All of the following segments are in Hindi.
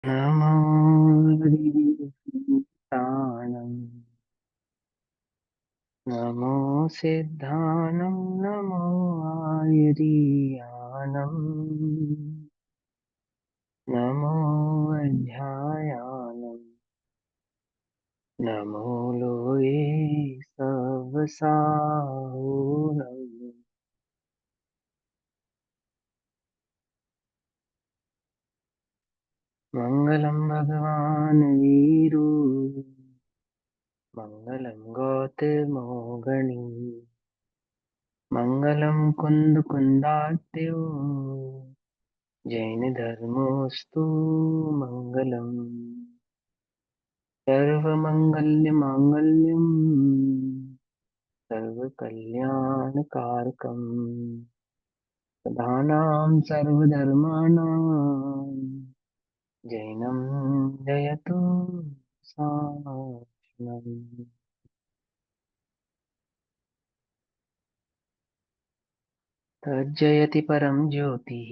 नमो हरिताणं नमो सिद्धानं नमो आयुरीयानं नमो अध्यायानं नमो लोये सवसाहुनं मङ्गलं भगवान् वीरू मङ्गलं गौतमो मङ्गलं कुन्दकुन्दाट्यो जैनधर्मोऽस्तु मङ्गलम् सर्वमङ्गल्यमाङ्गल्यम् सर्वकल्याणकारकम् प्रधानां सर्वधर्माणां जैनं जयतु साक्षिणम् तज्जयति परं ज्योतिः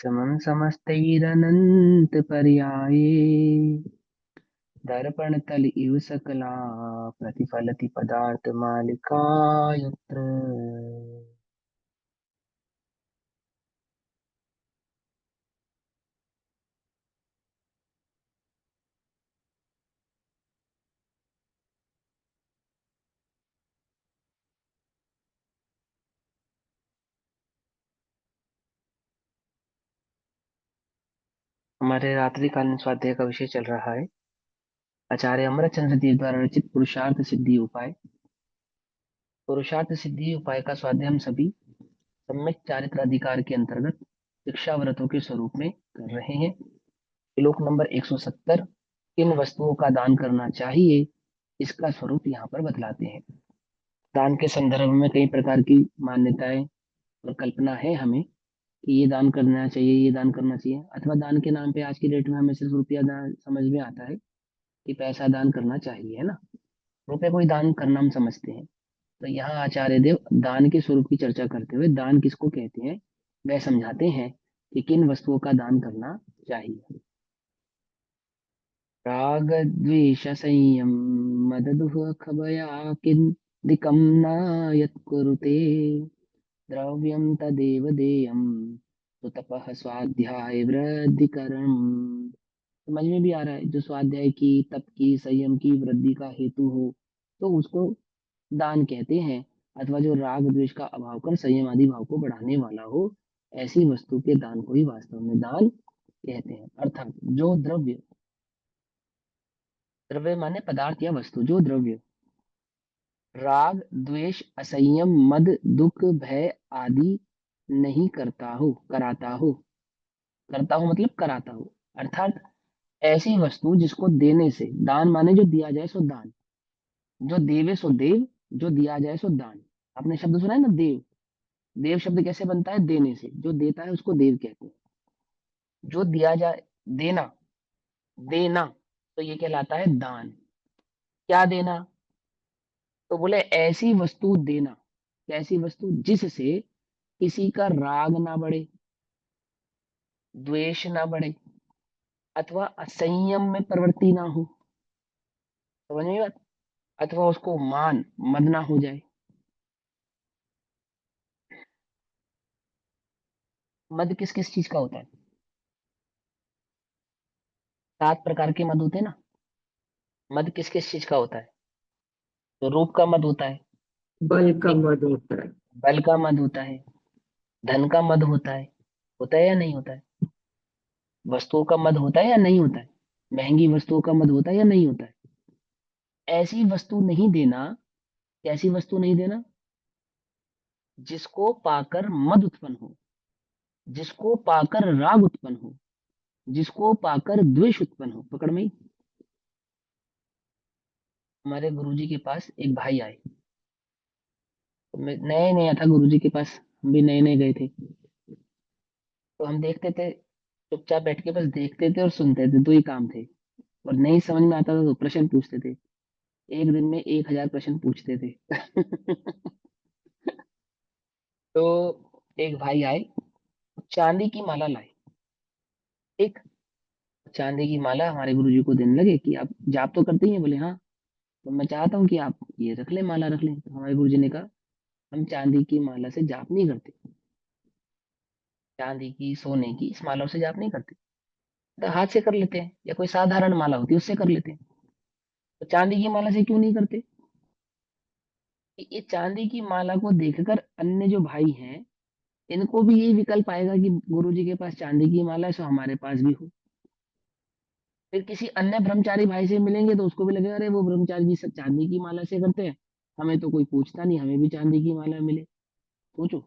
समं समस्तैरनन्तपर्याये दर्पणतल इव सकला प्रतिफलति पदार्थमालिका यत्र। हमारे रात्रिकालीन स्वाध्याय का विषय चल रहा है आचार्य अमरचंद्र देव द्वारा रचित पुरुषार्थ सिद्धि उपाय। पुरुषार्थ सिद्धि उपाय का स्वाध्याय हम सभी सम्यक चारित्र अधिकार के अंतर्गत शिक्षा व्रतों के स्वरूप में कर रहे हैं। श्लोक नंबर 170, किन वस्तुओं का दान करना चाहिए, इसका स्वरूप यहाँ पर बतलाते हैं। दान के संदर्भ में कई प्रकार की मान्यताएं और कल्पना है हमें कि ये दान करना चाहिए, ये दान करना चाहिए, अथवा दान के नाम पे आज की डेट में हमें सिर्फ रुपया दान समझ में आता है कि पैसा दान करना चाहिए, है ना। रुपए कोई दान करना हम समझते हैं। तो यहाँ आचार्य देव दान के स्वरूप की चर्चा करते हुए दान किसको कहते हैं वह समझाते हैं कि किन वस्तुओं का दान करना चाहिए। राग द्वेष संयम मद दुह खबया किन्दिकं न यत्कुरुते द्रव्यं तदेव देयं तो तपः स्वाध्याय वृद्धिकरणम्। समझ में भी आ रहा है, जो स्वाध्याय की, तप की, संयम की वृद्धि का हेतु हो तो उसको दान कहते हैं। अथवा जो राग द्वेष का अभाव कर संयम आदि भाव को बढ़ाने वाला हो, ऐसी वस्तु के दान को ही वास्तव में दान कहते हैं। अर्थात जो द्रव्य, द्रव्य माने पदार्थ या वस्तु, जो द्रव्य राग द्वेष असंयम मद दुख भय आदि नहीं करता हो, कराता हो, करता हो मतलब कराता हो, अर्थात ऐसी वस्तु जिसको देने से, दान माने जो दिया जाए सो दान, जो देवे सो देव, जो दिया जाए सो दान। आपने शब्द सुना है ना, देव। देव शब्द कैसे बनता है? देने से। जो देता है उसको देव कहते हैं। जो दिया जाए, देना, देना, तो ये कहलाता है दान। क्या देना? तो बोले ऐसी वस्तु देना, ऐसी वस्तु जिससे किसी का राग ना बढ़े, द्वेष ना बढ़े, अथवा असंयम में प्रवृत्ति ना हो। समझ में बात? अथवा उसको मान मद ना हो जाए। मद किस किस चीज का होता है? 7 प्रकार के मद होते हैं ना। मद किस किस चीज का होता है? तो रूप का मद होता है, बल का एक मद होता है। बल का मद होता है, धन का मद होता है या नहीं होता है? वस्तुओं का मद होता है या नहीं होता है? महंगी वस्तुओं का मद होता है या नहीं होता है? ऐसी वस्तु नहीं देना। कैसी वस्तु नहीं देना? जिसको पाकर मद उत्पन्न हो, जिसको पाकर राग उत्पन्न हो, जिसको पाकर द्वेष उत्पन्न हो। पकड़ में ही। हमारे गुरुजी के पास एक भाई आए, तो मैं नए नया था गुरुजी के पास, हम भी नए नए गए थे। तो हम देखते थे, चुपचाप बैठ के बस देखते थे और सुनते थे, 2 ही काम थे। और नहीं समझ में आता था तो प्रश्न पूछते थे। एक दिन में 1000 प्रश्न पूछते थे। तो एक भाई आए, चांदी की माला लाए। ठीक। चांदी की माला हमारे गुरुजी को देने लगे कि आप जाप तो करते ही हैं? बोले हाँ। तो मैं चाहता हूँ कि आप ये रख लें, माला रख लें। तो हमारे गुरुजी ने कहा हम चांदी की माला से जाप नहीं करते, चांदी की सोने की इस मालाओं से जाप नहीं करते, तो हाथ से कर लेते हैं या कोई साधारण माला होती है उससे कर लेते हैं। तो चांदी की माला से क्यों नहीं करते? कि ये चांदी की माला को देखकर अन्य जो भाई हैं इनको भी यही विकल्प आएगा कि गुरुजी के पास चांदी की माला है, सो हमारे पास भी हो। फिर किसी अन्य ब्रह्मचारी भाई से मिलेंगे तो उसको भी लगेगा अरे वो ब्रह्मचारी जी सब चांदी की माला से करते हैं, हमें तो कोई पूछता नहीं, हमें भी चांदी की माला मिले। सोचो,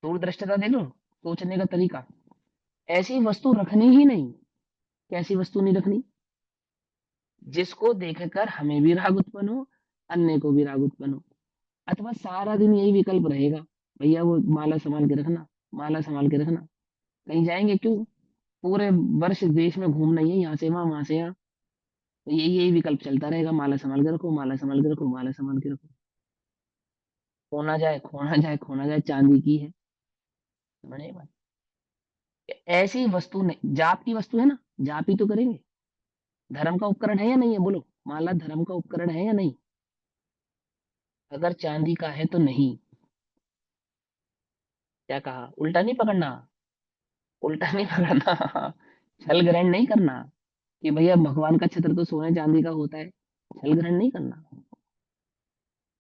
दूरदृष्टता देखो, सोचने का तरीका। ऐसी वस्तु रखनी ही नहीं। कैसी वस्तु नहीं रखनी? जिसको देखकर हमें भी राग उत्पन्न हो, अन्य को भी राग उत्पन्न हो। अथवा सारा दिन यही विकल्प रहेगा, भैया वो माला संभाल के रखना, माला संभाल के रखना। कहीं जाएंगे क्यों? पूरे वर्ष देश में घूमना ही है, यहाँ से वहां, वहां से यहाँ। तो यही यही विकल्प चलता रहेगा, माला संभाल के रखो, माला संभाल के रखो, माला संभाल के रखो। खोना जाए, खोना जाए, खोना जाए, चांदी की है। समझे बात? ऐसी वस्तु नहीं, जाप की वस्तु है ना, जाप ही तो करेंगे। धर्म का उपकरण है या नहीं है? बोलो, माला धर्म का उपकरण है या नहीं? अगर चांदी का है तो नहीं। क्या कहा? उल्टा नहीं पकड़ना, उल्टा नहीं पकड़ना। छल ग्रहण नहीं करना कि भैया भगवान का छत्र तो सोने चांदी का होता है। छल ग्रहण नहीं करना।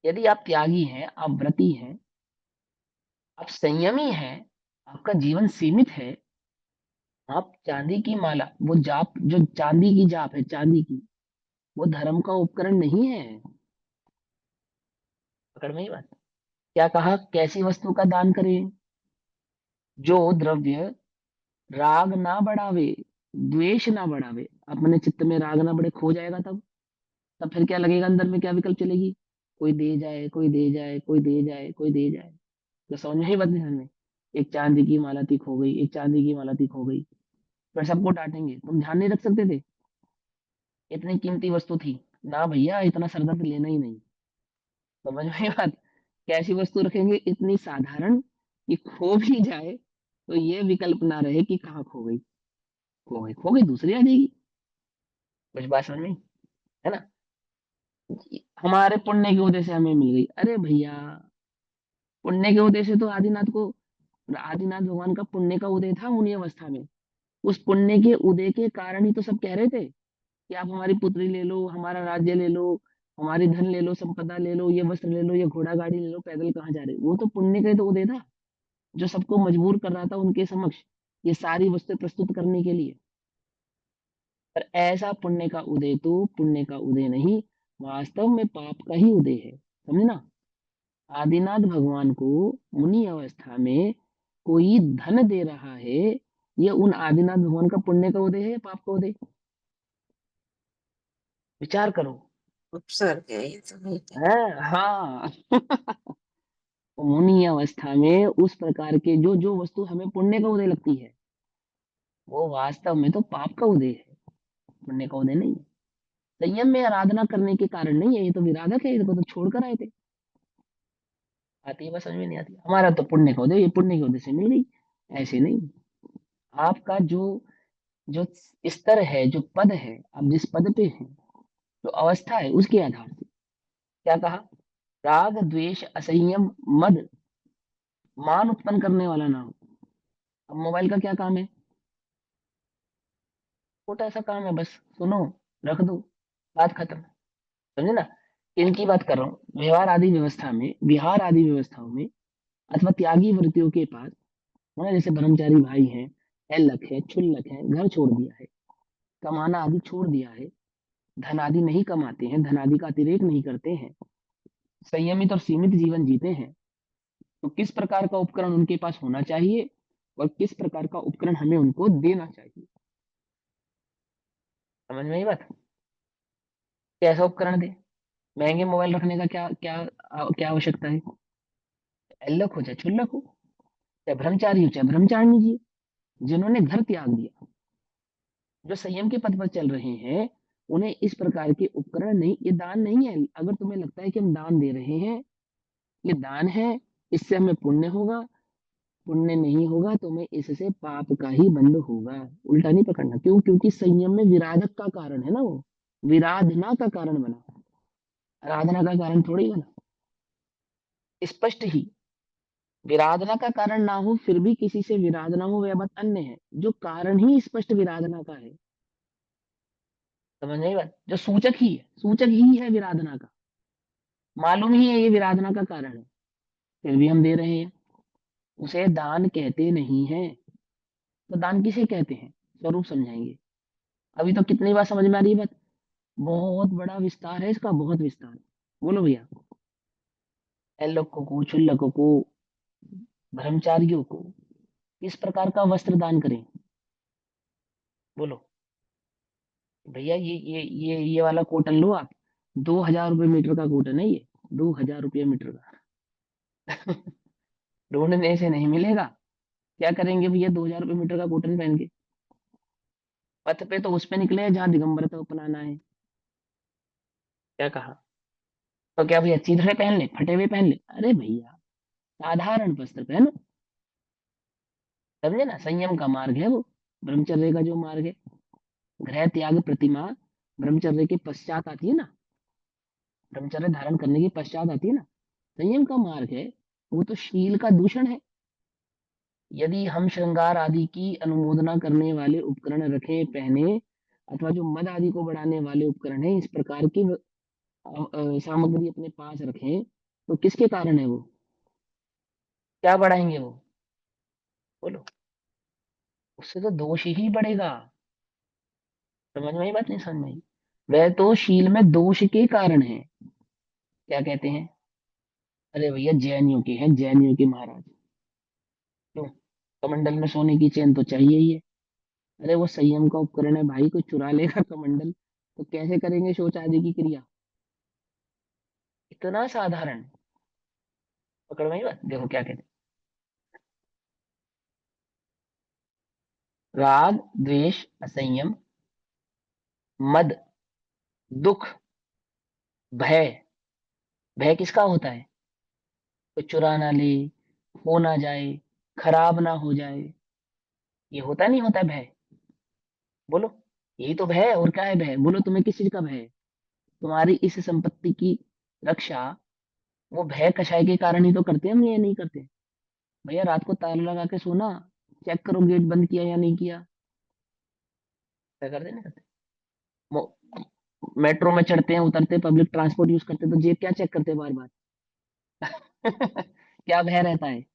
यदि आप त्यागी हैं, आप व्रती हैं, आप संयमी हैं, आपका जीवन सीमित है, आप चांदी की माला, वो जाप जो चांदी की जाप है, चांदी की, वो धर्म का उपकरण नहीं है। पकड़ में ही बात। क्या कहा? कैसी वस्तु का दान करें? जो द्रव्य राग ना बढ़ावे, द्वेष ना बढ़ावे। अपने चित्त में राग ना बढ़े, खो जाएगा तब फिर क्या लगेगा अंदर में? क्या विकल्प चलेगी? कोई दे जाए, कोई दे जाए, कोई दे जाए, कोई दे जाए। तो समझ में ही बात नहीं समझ में? एक चांदी की माला थी खो गई, एक चांदी की माला थी खो गई। फिर सबको डांटेंगे, तुम ध्यान नहीं रख सकते थे, इतनी कीमती वस्तु थी। ना भैया, इतना सरदर्द लेना ही नहीं। समझ में आई बात? कैसी वस्तु रखेंगे? इतनी साधारण कि खो भी जाए तो ये विकल्प ना रहे कि कहाँ खो गई। खो गई, खो गई, दूसरी आ जाएगी। कुछ बात समझ में आई? है ना? हमारे पुण्य की वजह से हमें मिल गई, अरे भैया, पुण्य के उदय से तो आदिनाथ को, आदिनाथ भगवान का पुण्य का उदय था मुनि अवस्था में। उस पुण्य के उदय के कारण ही तो सब कह रहे थे कि आप हमारी पुत्री ले लो, हमारा राज्य ले लो, हमारी धन ले लो, संपदा ले लो, ये वस्त्र ले लो, ये घोड़ा गाड़ी ले लो, पैदल कहाँ जा रहे हो? वो तो पुण्य का ही तो उदय था, जो सबको मजबूर कर रहा था उनके समक्ष ये सारी वस्तुएं प्रस्तुत करने के लिए। पर ऐसा पुण्य का उदय तो पुण्य का उदय नहीं, वास्तव में पाप का ही उदय है। समझे ना? आदिनाथ भगवान को मुनि अवस्था में कोई धन दे रहा है, ये उन आदिनाथ भगवान का पुण्य का उदय है या पाप का उदय? विचार करो। उपसर्ग है ये तो नहीं है। है, हाँ। मुनि अवस्था में उस प्रकार के जो जो वस्तु हमें पुण्य का उदय लगती है, वो वास्तव में तो पाप का उदय है, पुण्य का उदय नहीं है। संयम में आराधना करने के कारण नहीं है, ये तो विराधक है, इनको तो छोड़कर आए थे। आती है? बस समझ में नहीं आती। हमारा तो पुण्य का उदय, ये पुण्य के उदय से मिल गई। ऐसे नहीं। आपका जो जो स्तर है, जो पद है, आप जिस पद पे हैं, जो अवस्था है, उसके आधार से। क्या कहा? राग द्वेष असंयम मद मान उत्पन्न करने वाला ना हो। अब मोबाइल का क्या काम है? छोटा सा काम है, बस सुनो, रख दो, बात खत्म। समझे ना? इनकी बात कर रहा हूँ। व्यवहार आदि व्यवस्था में, विहार आदि व्यवस्थाओं में, अथवा त्यागी वृत्तियों के पास, है ना, जैसे ब्रह्मचारी भाई हैं, ऐलक है, क्षुल्लक है, घर छोड़ दिया है, कमाना आदि छोड़ दिया है, धन आदि नहीं कमाते हैं, धन आदि का अतिरेक नहीं करते हैं, संयमित और सीमित जीवन जीते हैं, तो किस प्रकार का उपकरण उनके पास होना चाहिए और किस प्रकार का उपकरण हमें उनको देना चाहिए? समझ में आई बात? कैसा उपकरण दे? महंगे मोबाइल रखने का क्या क्या क्या आवश्यकता है? एल्लक हो चाहे क्षुल्लक हो, चाहे ब्रह्मचारी हो चाहे ब्रह्मचारिणी जी, जिन्होंने घर त्याग दिया, जो संयम के पथ पर चल रहे हैं, उन्हें इस प्रकार के उपकरण नहीं, ये दान नहीं है। अगर तुम्हें लगता है कि हम दान दे रहे हैं, ये दान है, इससे हमें पुण्य होगा, पुण्य नहीं होगा तुम्हें, इससे पाप का ही बंध होगा। उल्टा नहीं पकड़ना। क्यों? क्योंकि संयम में विराधक का कारण है ना वो, विराधना का कारण बना, आराधना का कारण थोड़ी बना। स्पष्ट ही विराधना का कारण ना हो, फिर भी किसी से विराधना हो, वह बात अन्य है। जो कारण ही स्पष्ट विराधना का है, समझ नहीं बात, जो सूचक ही है, सूचक ही है विराधना का, मालूम ही है ये विराधना का कारण है, फिर भी हम दे रहे हैं, उसे दान कहते नहीं है। तो दान किसे कहते हैं, स्वरूप समझाएंगे। अभी तो कितनी बार समझ में आ रही है बात? बहुत बड़ा विस्तार है इसका, बहुत विस्तार। बोलो भैया। लोगों को, क्षुल्लकों को, ब्रह्मचारियों को किस प्रकार का वस्त्र दान करें? बोलो भैया। ये वाला कॉटन लो आप, 2,000 रुपये मीटर का कॉटन है ये, 2,000 रुपये मीटर का। ढूंढने से नहीं मिलेगा। क्या करेंगे भैया 2,000 रुपये मीटर का कॉटन पहन के? पथ पे तो उस पे निकले जहाँ दिगंबरता अपनाना है। क्या कहा? तो क्या भैया चीथड़े पहन ले, फटे हुए पहन ले? अरे भैया साधारण वस्त्र पहनो। समझे ना, संयम का मार्ग है वो, ब्रह्मचर्य का जो मार्ग है। गृह त्याग प्रतिमा ब्रह्मचर्य के पश्चात आती है ना, ब्रह्मचर्य धारण करने के पश्चात आती है ना, संयम का मार्ग है। वो तो शील का दूषण है। यदि हम श्रृंगार आदि की अनुमोदना करने वाले उपकरण रखें पहने, अथवा जो मद आदि को बढ़ाने वाले उपकरण है, इस प्रकार की सामग्री अपने पास रखें, तो किसके कारण है वो? क्या बढ़ाएंगे वो? बोलो। उससे तो दोष ही बढ़ेगा। समझ में आई बात, नहीं समझ में आई? वह तो शील में दोष के कारण है। क्या कहते हैं? अरे भैया जैनियों के हैं, जैनियों के महाराज। क्यों? कमंडल में सोने की चेन तो चाहिए ही है। अरे वो संयम का उपकरण है भाई, कोई चुरा लेगा कमंडल तो कैसे करेंगे शौच आदि की क्रिया? इतना साधारण। पकड़ में आई बात? देखो क्या कहते हैं। राग, द्वेष, असंयम, मद, दुख, भय। भय किसका होता है? कोई चुरा ना ले, हो ना जाए, खराब ना हो जाए, ये होता नहीं होता है भय? बोलो। यही तो भय है, और क्या है भय? बोलो तुम्हें किस चीज का भय है? तुम्हारी इस संपत्ति की रक्षा वो भय कषाय के कारण ही तो करते हैं हम, ये नहीं करते? भैया रात को ताला लगा के सोना, चेक करो गेट बंद किया या नहीं किया। क्या करते नहीं करते? मेट्रो में चढ़ते हैं, उतरते हैं, पब्लिक ट्रांसपोर्ट यूज करते हैं, तो जेब क्या चेक करते हैं बार बार? क्या भय रहता है?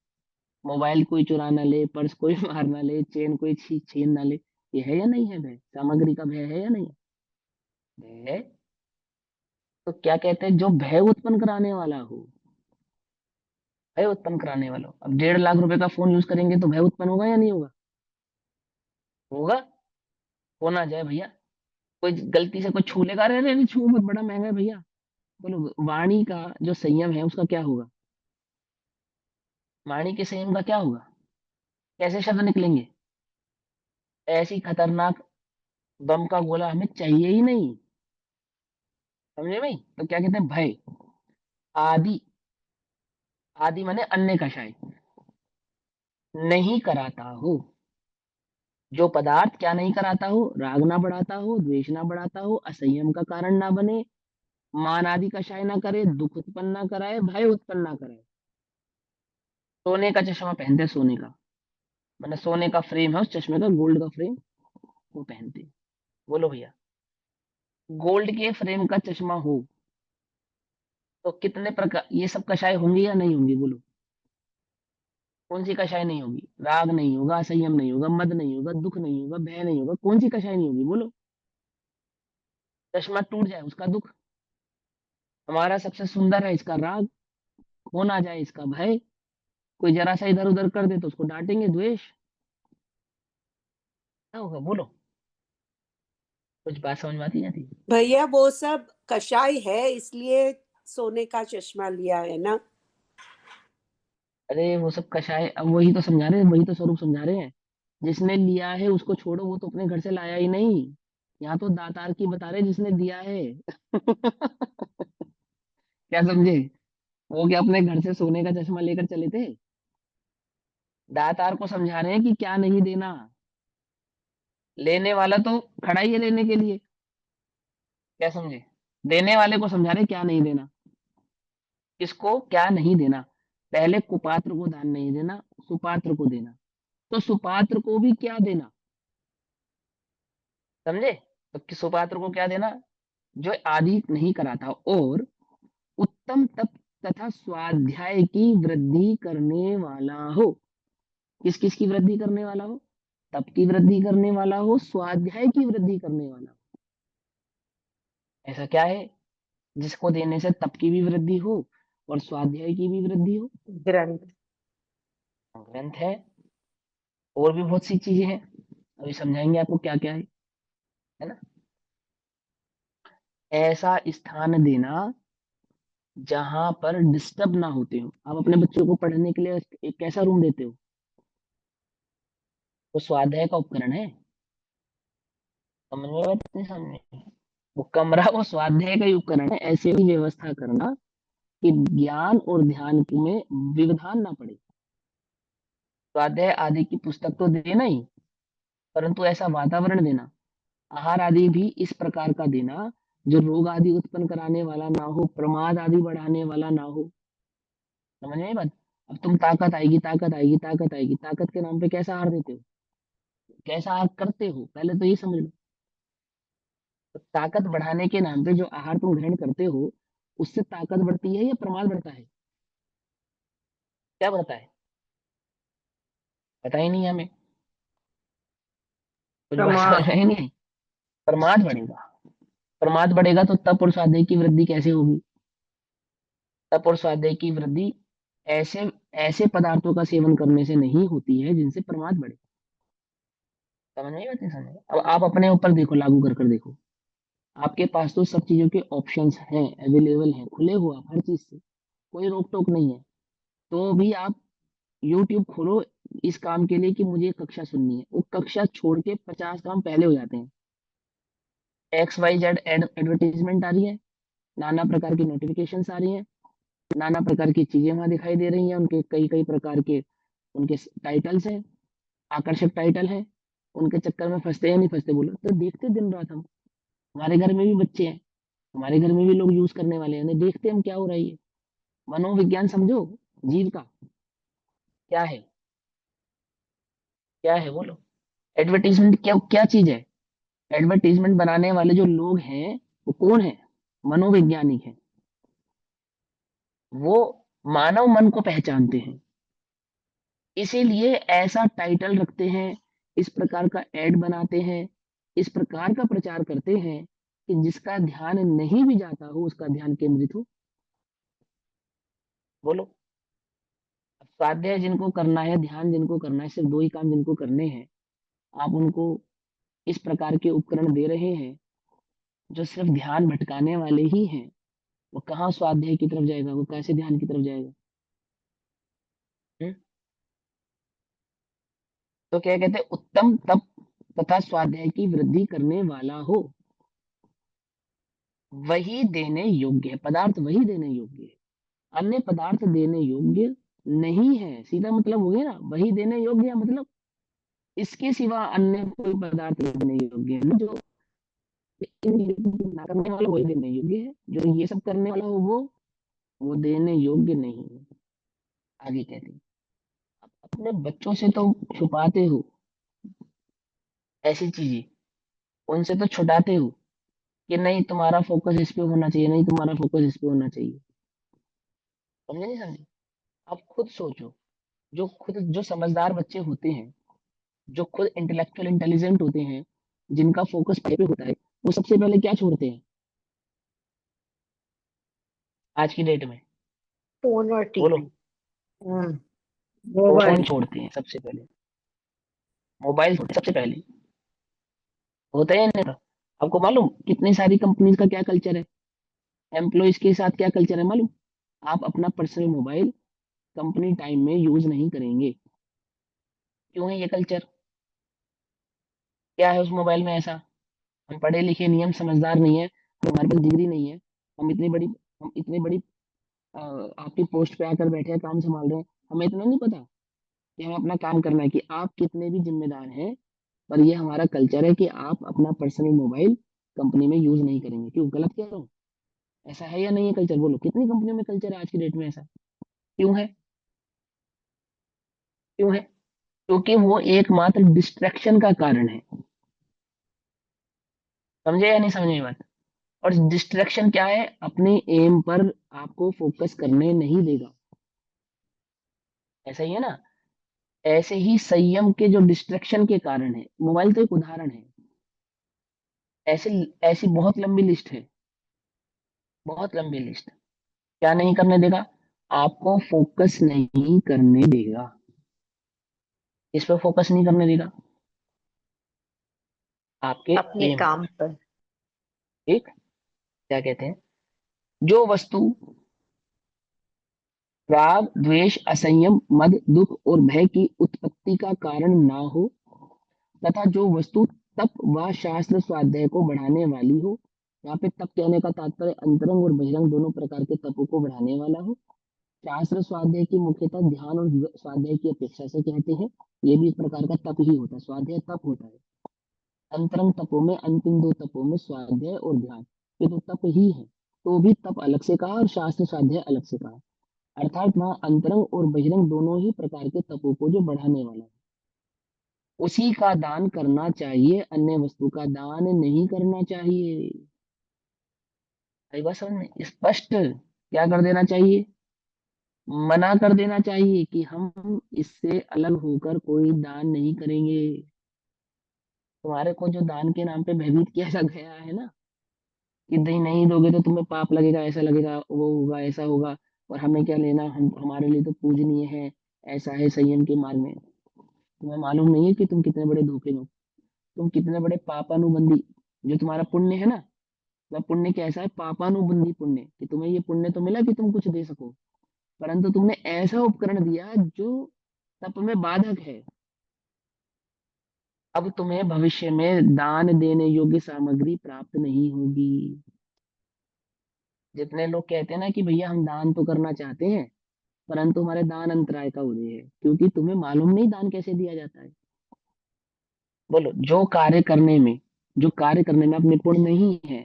मोबाइल कोई चुरा ना ले, पर्स कोई मार ना ले, चेन कोई छीन ना ले। ये है या नहीं है भय? सामग्री का भय है या नहीं है? भय है। तो क्या कहते हैं, जो भय उत्पन्न कराने वाला हो, भय उत्पन्न कराने वाला हो। अब 1.5 लाख रुपए का फोन यूज करेंगे तो भय उत्पन्न होगा या नहीं होगा? होगा। होना जाए भैया, कोई गलती से कोई छू लेगा, अरे अरे अरे, छू मत, बड़ा महंगा है भैया। बोलो वाणी का जो संयम है उसका क्या होगा? वाणी के संयम का क्या होगा? कैसे शब्द निकलेंगे? ऐसी खतरनाक बम का गोला हमें चाहिए ही नहीं। समझे भाई? तो क्या कहते हैं, भय। आदि, आदि माने अन्य कषाय, नहीं कराता हो। जो पदार्थ क्या नहीं कराता हो? राग ना बढ़ाता हो, द्वेष ना बढ़ाता हो, असंयम का कारण ना बने, मान आदि कषाय ना करे, दुख उत्पन्न ना कराए, भय उत्पन्न ना कराए। सोने का चश्मा पहनते हैं, सोने का, मैंने सोने का फ्रेम है उस चश्मे का, गोल्ड का फ्रेम, वो पहनते हैं। बोलो भैया, गोल्ड के फ्रेम का चश्मा हो तो कितने प्रकार ये सब कषाय होंगी या नहीं होंगी? बोलो। कौन सी कषाय नहीं होगी? राग नहीं होगा, संयम नहीं होगा, मद नहीं होगा, दुख नहीं होगा, भय नहीं होगा, कौन सी कषाय नहीं होगी? बोलो। चश्मा टूट जाए उसका दुख, हमारा सबसे सुंदर है इसका राग, हो ना जाए इसका भय, कोई जरा सा इधर उधर कर दे तो उसको डांटेंगे, द्वेष। क्या होगा? बोलो। कुछ बात समझ में आती जाती? भैया वो सब कषाय है, इसलिए सोने का चश्मा लिया है ना। अरे वो सब कषाय, अब वही तो समझा रहे हैं, वही तो स्वरूप समझा रहे हैं। जिसने लिया है उसको छोड़ो, वो तो अपने घर से लाया ही नहीं। यहाँ तो दातार की बता रहे जिसने दिया है। क्या समझे? वो क्या अपने घर से सोने का चश्मा लेकर चले थे? दातार को समझा रहे हैं कि क्या नहीं देना। लेने वाला तो खड़ा ही है लेने के लिए। क्या समझे? देने वाले को समझा रहे हैं क्या नहीं देना। किसको क्या नहीं देना? पहले कुपात्र को दान नहीं देना, सुपात्र को देना। तो सुपात्र को भी क्या देना? समझे? तो सुपात्र को क्या देना? जो आदि नहीं करा था, और उत्तम तप तथा स्वाध्याय की वृद्धि करने वाला हो। किस किस की वृद्धि करने वाला हो? तप की वृद्धि करने वाला हो, स्वाध्याय की वृद्धि करने वाला हो। ऐसा क्या है जिसको देने से तप की भी वृद्धि हो और स्वाध्याय की भी वृद्धि हो? ग्रंथ। ग्रंथ है। और भी बहुत सी चीजें हैं, अभी समझाएंगे आपको क्या क्या है ना। ऐसा स्थान देना जहां पर डिस्टर्ब ना होते हो। आप अपने बच्चों को पढ़ने के लिए एक कैसा रूम देते हो? वो स्वाध्याय का उपकरण है। समझ में बात नहीं? समझ, वो कमरा वो स्वाध्याय का ही उपकरण है। ऐसे ही व्यवस्था करना कि ज्ञान और ध्यान में व्यवधान ना पड़े। स्वाध्याय आदि की पुस्तक तो देना ही, परंतु ऐसा वातावरण देना, आहार आदि भी इस प्रकार का देना जो रोग आदि उत्पन्न कराने वाला ना हो, प्रमाद आदि बढ़ाने वाला ना हो। समझ में आई बात? अब तुम ताकत आएगी, ताकत आएगी, ताकत आएगी, ताकत के नाम पे कैसा आहार देते हो? कैसा आहार करते हो, पहले तो ये समझ लो। तो ताकत बढ़ाने के नाम पे जो आहार तुम ग्रहण करते हो, उससे ताकत बढ़ती है या प्रमाद बढ़ता है? क्या बढ़ता है? पता ही नहीं है हमें। कुछ बात प्रमाण। समझ में ही नहीं आई। प्रमाद बढ़ेगा। प्रमाद बढ़ेगा तो तप और स्वाध्याय की वृद्धि कैसे होगी? तप और स्वाध्याय की वृद्धि ऐसे ऐसे पदार्थों का सेवन करने से नहीं होती है जिनसे प्रमाद बढ़े। समझ नहीं आती? समझ, अब आप अपने ऊपर देखो, लागू कर कर देखो। आपके पास तो सब चीजों के ऑप्शंस हैं, अवेलेबल हैं, खुले हो आप हर चीज से, कोई रोक टोक नहीं है। तो भी आप यूट्यूब खोलो इस काम के लिए कि मुझे कक्षा सुननी है, वो कक्षा छोड़ के 50 काम पहले हो जाते हैं। एक्स वाई जेड एडवर्टीजमेंट आ रही है, नाना प्रकार की नोटिफिकेशंस आ रही हैं, नाना प्रकार की चीजें वहां दिखाई दे रही हैं, उनके कई कई प्रकार के उनके टाइटल्स हैं, आकर्षक टाइटल है। उनके चक्कर में फंसते या नहीं फंसते बोलो? तो देखते दिन रात हम। हमारे घर में भी बच्चे हैं, हमारे घर में भी लोग यूज करने वाले हैं, देखते हम क्या हो रहा है ये। मनोविज्ञान समझो जीव का क्या है। क्या है बोलो? एडवर्टीजमेंट क्या क्या चीज है? एडवर्टीजमेंट बनाने वाले जो लोग हैं वो कौन है? मनोवैज्ञानिक है। वो मानव मन को पहचानते हैं, इसीलिए ऐसा टाइटल रखते हैं, इस प्रकार का एड बनाते हैं, इस प्रकार का प्रचार करते हैं कि जिसका ध्यान नहीं भी जाता हो उसका ध्यान केंद्रित हो। बोलो। अब स्वाध्याय जिनको करना है, ध्यान जिनको करना है, सिर्फ दो ही काम जिनको करने हैं, आप उनको इस प्रकार के उपकरण दे रहे हैं जो सिर्फ ध्यान भटकाने वाले ही हैं। वो कहाँ स्वाध्याय की तरफ जाएगा, वो कैसे ध्यान की तरफ जाएगा? हम्म? तो क्या कहते हैं? उत्तम तप तथा स्वाध्याय की वृद्धि करने वाला हो, वही देने योग्य है। पदार्थ वही देने योग्य है, अन्य पदार्थ देने योग्य नहीं है। सीधा मतलब हो गया ना, वही देने योग्य है मतलब इसके सिवा अन्य कोई पदार्थ देने योग्य है। जो ना करने वाला वही देने योग्य है, जो ये सब करने वाला हो वो देने योग्य नहीं है। आगे कहते हैं, अपने बच्चों से तो छुपाते हो ऐसी चीजें, उनसे तो छुटाते हो कि नहीं तुम्हारा फोकस इस पे होना चाहिए, नहीं तुम्हारा फोकस इस पे होना चाहिए। समझे नहीं समझे? आप खुद सोचो, जो समझदार बच्चे होते हैं, जो खुद इंटेलेक्चुअल इंटेलिजेंट होते हैं, जिनका फोकस पे होता है, वो सबसे पहले क्या छोड़ते हैं आज की डेट में? फोन और बोलो। टीवी। हम्म। Phone mobile. छोड़ते हैं सबसे पहले, मोबाइल छोड़ते हैं सबसे पहले। होता है नहीं? आपको मालूम कितनी सारी कंपनीज का क्या कल्चर है, एम्प्लॉयज के साथ क्या कल्चर है मालूम? आप अपना पर्सनल मोबाइल कंपनी टाइम में यूज नहीं करेंगे। क्यों है ये कल्चर? क्या है उस मोबाइल में ऐसा? हम पढ़े लिखे नहीं हैं, हम समझदार नहीं है, हमारे पास डिग्री नहीं है, हम इतनी बड़ी अ, आपकी पोस्ट पे आकर बैठे हैं, काम संभाल रहे हैं, हमें इतना नहीं पता कि हमें अपना काम करना है, कि आप कितने भी जिम्मेदार हैं, पर ये हमारा कल्चर है कि आप अपना पर्सनल मोबाइल कंपनी में यूज नहीं करेंगे। क्यों, गलत कह रहा हूँ? ऐसा है या नहीं है कल्चर? बोलो, कितनी कंपनियों में कल्चर है आज की डेट में ऐसा? क्यों है? क्यों है? क्योंकि वो एकमात्र डिस्ट्रैक्शन का कारण है। समझे या नहीं समझे ये बात? और डिस्ट्रैक्शन क्या है? अपने एम पर आपको फोकस करने नहीं देगा। ऐसा ही है ना? ऐसे ही संयम के जो डिस्ट्रैक्शन के कारण है, मोबाइल तो एक उदाहरण है। ऐसे ऐसी बहुत लंबी लिस्ट है, बहुत लंबी लिस्ट। क्या नहीं करने देगा? आपको फोकस नहीं करने देगा। इस पर फोकस नहीं करने देगा, आपके अपने एम पर। काम पर। ठीक। क्या कहते हैं? जो वस्तु राग, द्वेष, असंयम, मद, दुख और भय की उत्पत्ति का कारण ना हो, तथा जो वस्तु तप व शास्त्र स्वाध्याय को बढ़ाने वाली हो। यहाँ पे तप कहने का तात्पर्य अंतरंग और बहिरंग दोनों प्रकार के तपों को बढ़ाने वाला हो। शास्त्र स्वाध्याय की मुख्यतः ध्यान और स्वाध्याय की अपेक्षा से कहते हैं। ये भी एक प्रकार का तप ही होता है, स्वाध्याय तप होता है। अंतरंग तपों में, अंतिम दो तपों में स्वाध्याय और ध्यान, ये तो तप ही है। तो भी तप अलग से कहा और शास्त्र स्वाध्याय अलग से कहा। अर्थात वहाँ अंतरंग और बहिरंग दोनों ही प्रकार के तपों को जो बढ़ाने वाला है, उसी का दान करना चाहिए, अन्य वस्तु का दान नहीं करना चाहिए। आई बात समझ में? स्पष्ट क्या कर देना चाहिए? मना कर देना चाहिए कि हम इससे अलग होकर कोई दान नहीं करेंगे। तुम्हारे को जो दान के नाम पे भयभीत किया जा गया है ना, कि नहीं नहीं दोगे तो तुम्हें पाप लगेगा, ऐसा लगेगा, वो होगा, ऐसा होगा, और हमें क्या लेना, हम हमारे लिए तो पूजनीय है। ऐसा है संयम के मार्ग में। तुम्हें मालूम नहीं है कि तुम कितने बड़े धोखे में हो, तुम कितने बड़े पापानुबंधी। जो तुम्हारा पुण्य है ना, वह पुण्य कैसा है? पापानुबंधी पुण्य, कि तुम्हें ये पुण्य तो मिला कि तुम कुछ दे सको, परंतु तुमने ऐसा उपकरण दिया जो तप में बाधक है। अब तुम्हें भविष्य में दान देने योग्य सामग्री प्राप्त नहीं होगी। जितने लोग कहते हैं ना कि भैया हम दान तो करना चाहते हैं, परंतु हमारे दान अंतराय का उदय है, क्योंकि तुम्हें मालूम नहीं दान कैसे दिया जाता है। बोलो, जो कार्य करने में आप निपुण नहीं है,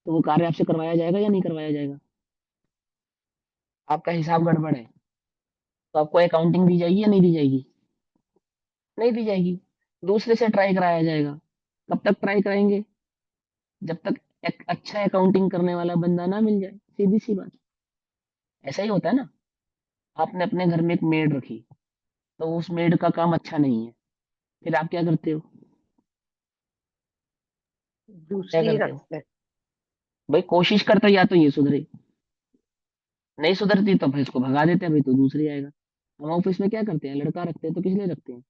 तो वो कार्य आपसे करवाया जाएगा या नहीं करवाया जाएगा? आपका हिसाब गड़बड़ है, तो आपको अकाउंटिंग दी जाएगी या नहीं दी जाएगी? नहीं दी जाएगी। दूसरे से ट्राई कराया जाएगा। कब तक ट्राई कराएंगे? जब तक एक अच्छा अकाउंटिंग करने वाला बंदा ना मिल जाए, सीधी सी बात। ऐसा ही होता है ना। आपने अपने घर में एक मेड रखी, तो उस मेड का काम अच्छा नहीं है, फिर आप क्या करते हो? क्या दूसरी करते हो? रखते हैं। भाई कोशिश करते हो या तो ये सुधरे, नहीं सुधरती तो फिर इसको भगा देते हैं, भाई तो दूसरी आएगा। हम ऑफिस में क्या करते हैं? लड़का रखते हैं तो किस लिए रखते हैं?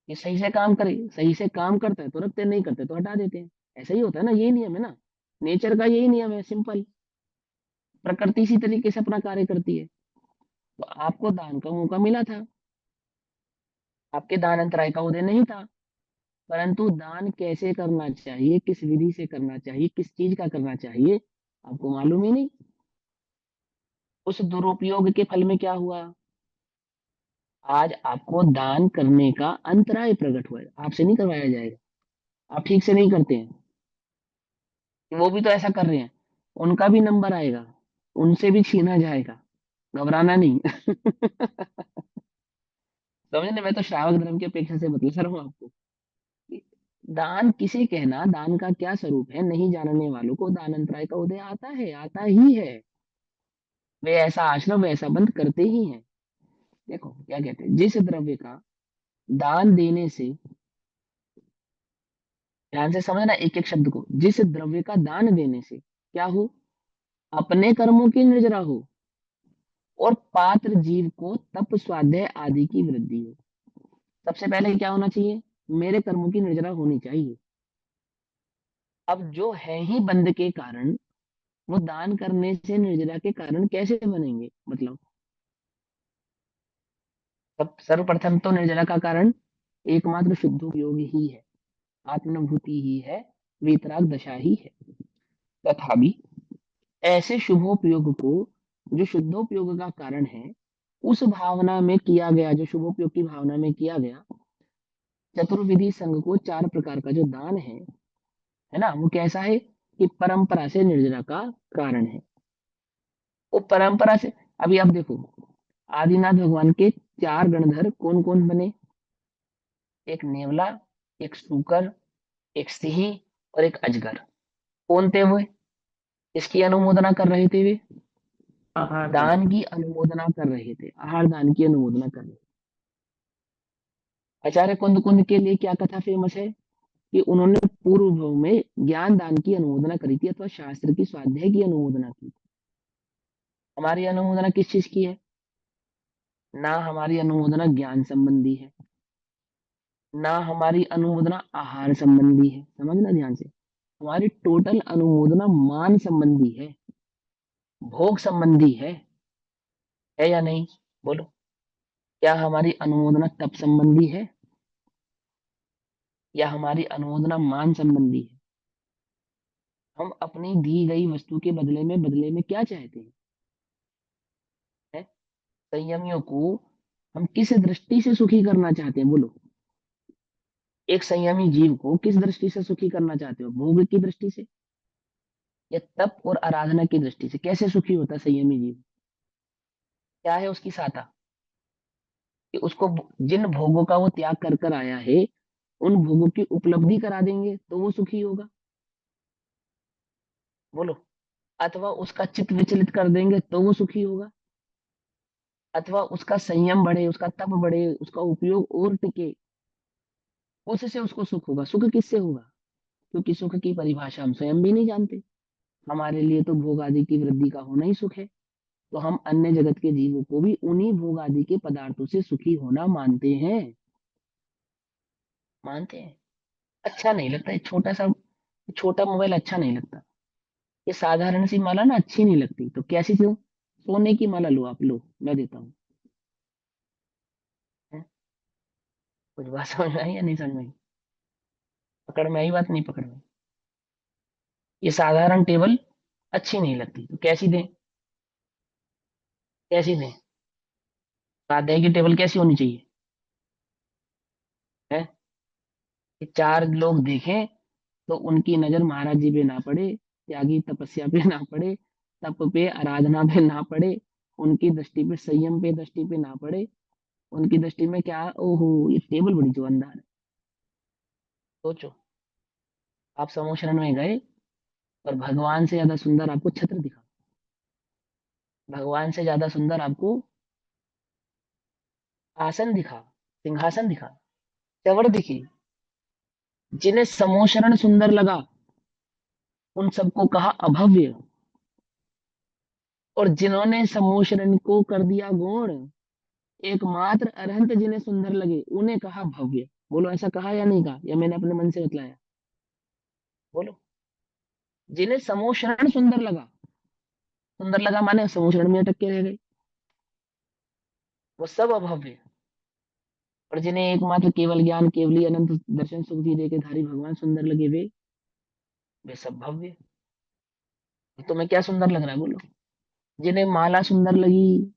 कि सही से काम करे, सही से काम करता है तो रखते हैं, नहीं करते तो हटा देते हैं। ऐसा ही होता है ना, यही नियम है ना। नेचर का यही नियम है, सिंपल। प्रकृति इसी तरीके से अपना कार्य करती है। तो आपको दान का मौका मिला था, आपके दान अंतराय का उदय नहीं था, परंतु दान कैसे करना चाहिए, किस विधि से करना चाहिए, किस चीज का करना चाहिए, आपको मालूम ही नहीं। उस दुरुपयोग के फल में क्या हुआ? आज आपको दान करने का अंतराय प्रकट हुआ है, आपसे नहीं करवाया जाएगा। आप ठीक से नहीं करते हैं, वो भी तो ऐसा कर रहे हैं, उनका भी नंबर आएगा, उनसे भी छीना जाएगा। घबराना नहीं। समझे? मैं तो श्रावक धर्म की अपेक्षा से बतला रहा हूँ आपको कि दान किसे कहना, दान का क्या स्वरूप है, नहीं जानने वालों को दान अंतराय का उदय आता है, आता ही है। वे ऐसा आश्रम, वैसा बंद करते ही हैं। देखो क्या कहते हैं, जिस द्रव्य का दान देने से, ध्यान से समझना एक एक शब्द को, जिस द्रव्य का दान देने से क्या हो? अपने कर्मों की निर्जरा हो, और पात्र जीव को तप स्वाध्याय आदि की वृद्धि हो। सबसे पहले क्या होना चाहिए? मेरे कर्मों की निर्जरा होनी चाहिए। अब जो है ही बंद के कारण, वो दान करने से निर्जरा के कारण कैसे बनेंगे? मतलब सब सर्वप्रथम तो निर्जरा का कारण एकमात्र शुद्धोपयोग ही है, आत्मानुभूति ही है, वीतराग दशा ही है। तथापि ऐसे शुभोपयोग को, जो शुद्धोपयोग का कारण है, उस भावना में किया गया, जो शुभोपयोग की भावना में किया गया चतुर्विधि संघ को 4 प्रकार का जो दान है ना? वो कैसा है कि परंपरा से निर्जरा का कारण है। वो परंपरा से, अभी आप देखो, आदिनाथ भगवान के 4 गणधर कौन-कौन बने? एक नेवला, एक सूकर, एक सिंह और एक अजगर। कौन थे वो? इसकी अनुमोदना कर रहे थे वे? आहार दान। दान की अनुमोदना कर रहे थे, आहार दान की अनुमोदना कर रहे थे। आचार्य कुंद कुंद के लिए क्या कथा फेमस है कि उन्होंने पूर्व में ज्ञान दान की अनुमोदना करी थी अथवा शास्त्र की स्वाध्याय की अनुमोदना की। हमारी अनुमोदना किस चीज की है? ना हमारी अनुमोदना ज्ञान संबंधी है, ना हमारी अनुमोदना आहार संबंधी है, समझना ध्यान से। हमारी टोटल अनुमोदना मान संबंधी है, भोग संबंधी है या नहीं? बोलो, क्या हमारी अनुमोदना तप संबंधी है या हमारी अनुमोदना मान संबंधी है? हम अपनी दी गई वस्तु के बदले में क्या चाहते हैं? संयमियों को हम किस दृष्टि से सुखी करना चाहते हैं? बोलो, एक संयमी जीव को किस दृष्टि से सुखी करना चाहते हो? भोग की दृष्टि से या तप और आराधना की दृष्टि से? कैसे सुखी होता है संयमी जीव? क्या है उसकी साता कि उसको जिन भोगों का वो त्याग कर कर आया है, उन भोगों की उपलब्धि करा देंगे तो वो सुखी होगा। बोलो, अथवा उसका चित्त विचलित कर देंगे तो वो सुखी होगा, अथवा उसका संयम बढ़े, उसका तप बढ़े, उसका उपयोग और टिके, उससे उसको सुख होगा। सुख किससे होगा? क्योंकि सुख की परिभाषा हम स्वयं भी नहीं जानते। हमारे लिए तो भोग आदि की वृद्धि का होना ही सुख है। तो हम अन्य जगत के जीवों को भी उन्हीं भोग आदि के पदार्थों से सुखी होना मानते हैं। मानते हैं। अच्छा नहीं लगता ये छोटा मोबाइल अच्छा नहीं लगता। ये साधारण सी माला ना अच्छी नहीं लगती, तो कैसी क्यों? सोने की माला लो, आप लो, मैं देता हूँ। हैं? कुछ बात समझ में आई या नहीं समझ में आई? पकड़ में आई बात, नहीं पकड़ में? ये साधारण टेबल अच्छी नहीं लगती, तो कैसी दें? कैसी दें? स्वाध्याय की टेबल कैसी होनी चाहिए? है कि 4 लोग देखें तो उनकी नजर महाराज जी पे ना पड़े, त्यागी तपस्या पे ना पड़े, तप पे आराधना पे ना पड़े, उनकी दृष्टि पे संयम पे दृष्टि पे ना पड़े। उनकी दृष्टि में क्या, ओहो ये टेबल बड़ी जोरदार है। सोचो, आप समूह शरण में गए और भगवान से ज्यादा सुंदर आपको छत्र दिखा, भगवान से ज्यादा सुंदर आपको आसन दिखा, सिंहासन दिखा, चवड़ दिखी। जिन्हें समूह शरण सुंदर लगा उन सबको कहा अभव्य, और जिन्होंने समूह शरण को कर दिया गौण, एकमात्र अरहंत जिन्हें सुंदर लगे उन्हें कहा भव्य। बोलो, ऐसा कहा या नहीं कहा, या मैंने अपने मन से बतलाया? बोलो, जिन्हें समूह शरण सुंदर लगा माने समूह शरण में अटक के रह गए, वो सब अभव्य। और जिन्हें एकमात्र केवल ज्ञान केवली अनंत दर्शन सुख दे के धारी भगवान सुंदर लगे, वे सब भव्य। तुम्हें क्या सुंदर लग रहा है? बोलो, जिन्हें माला सुंदर लगी,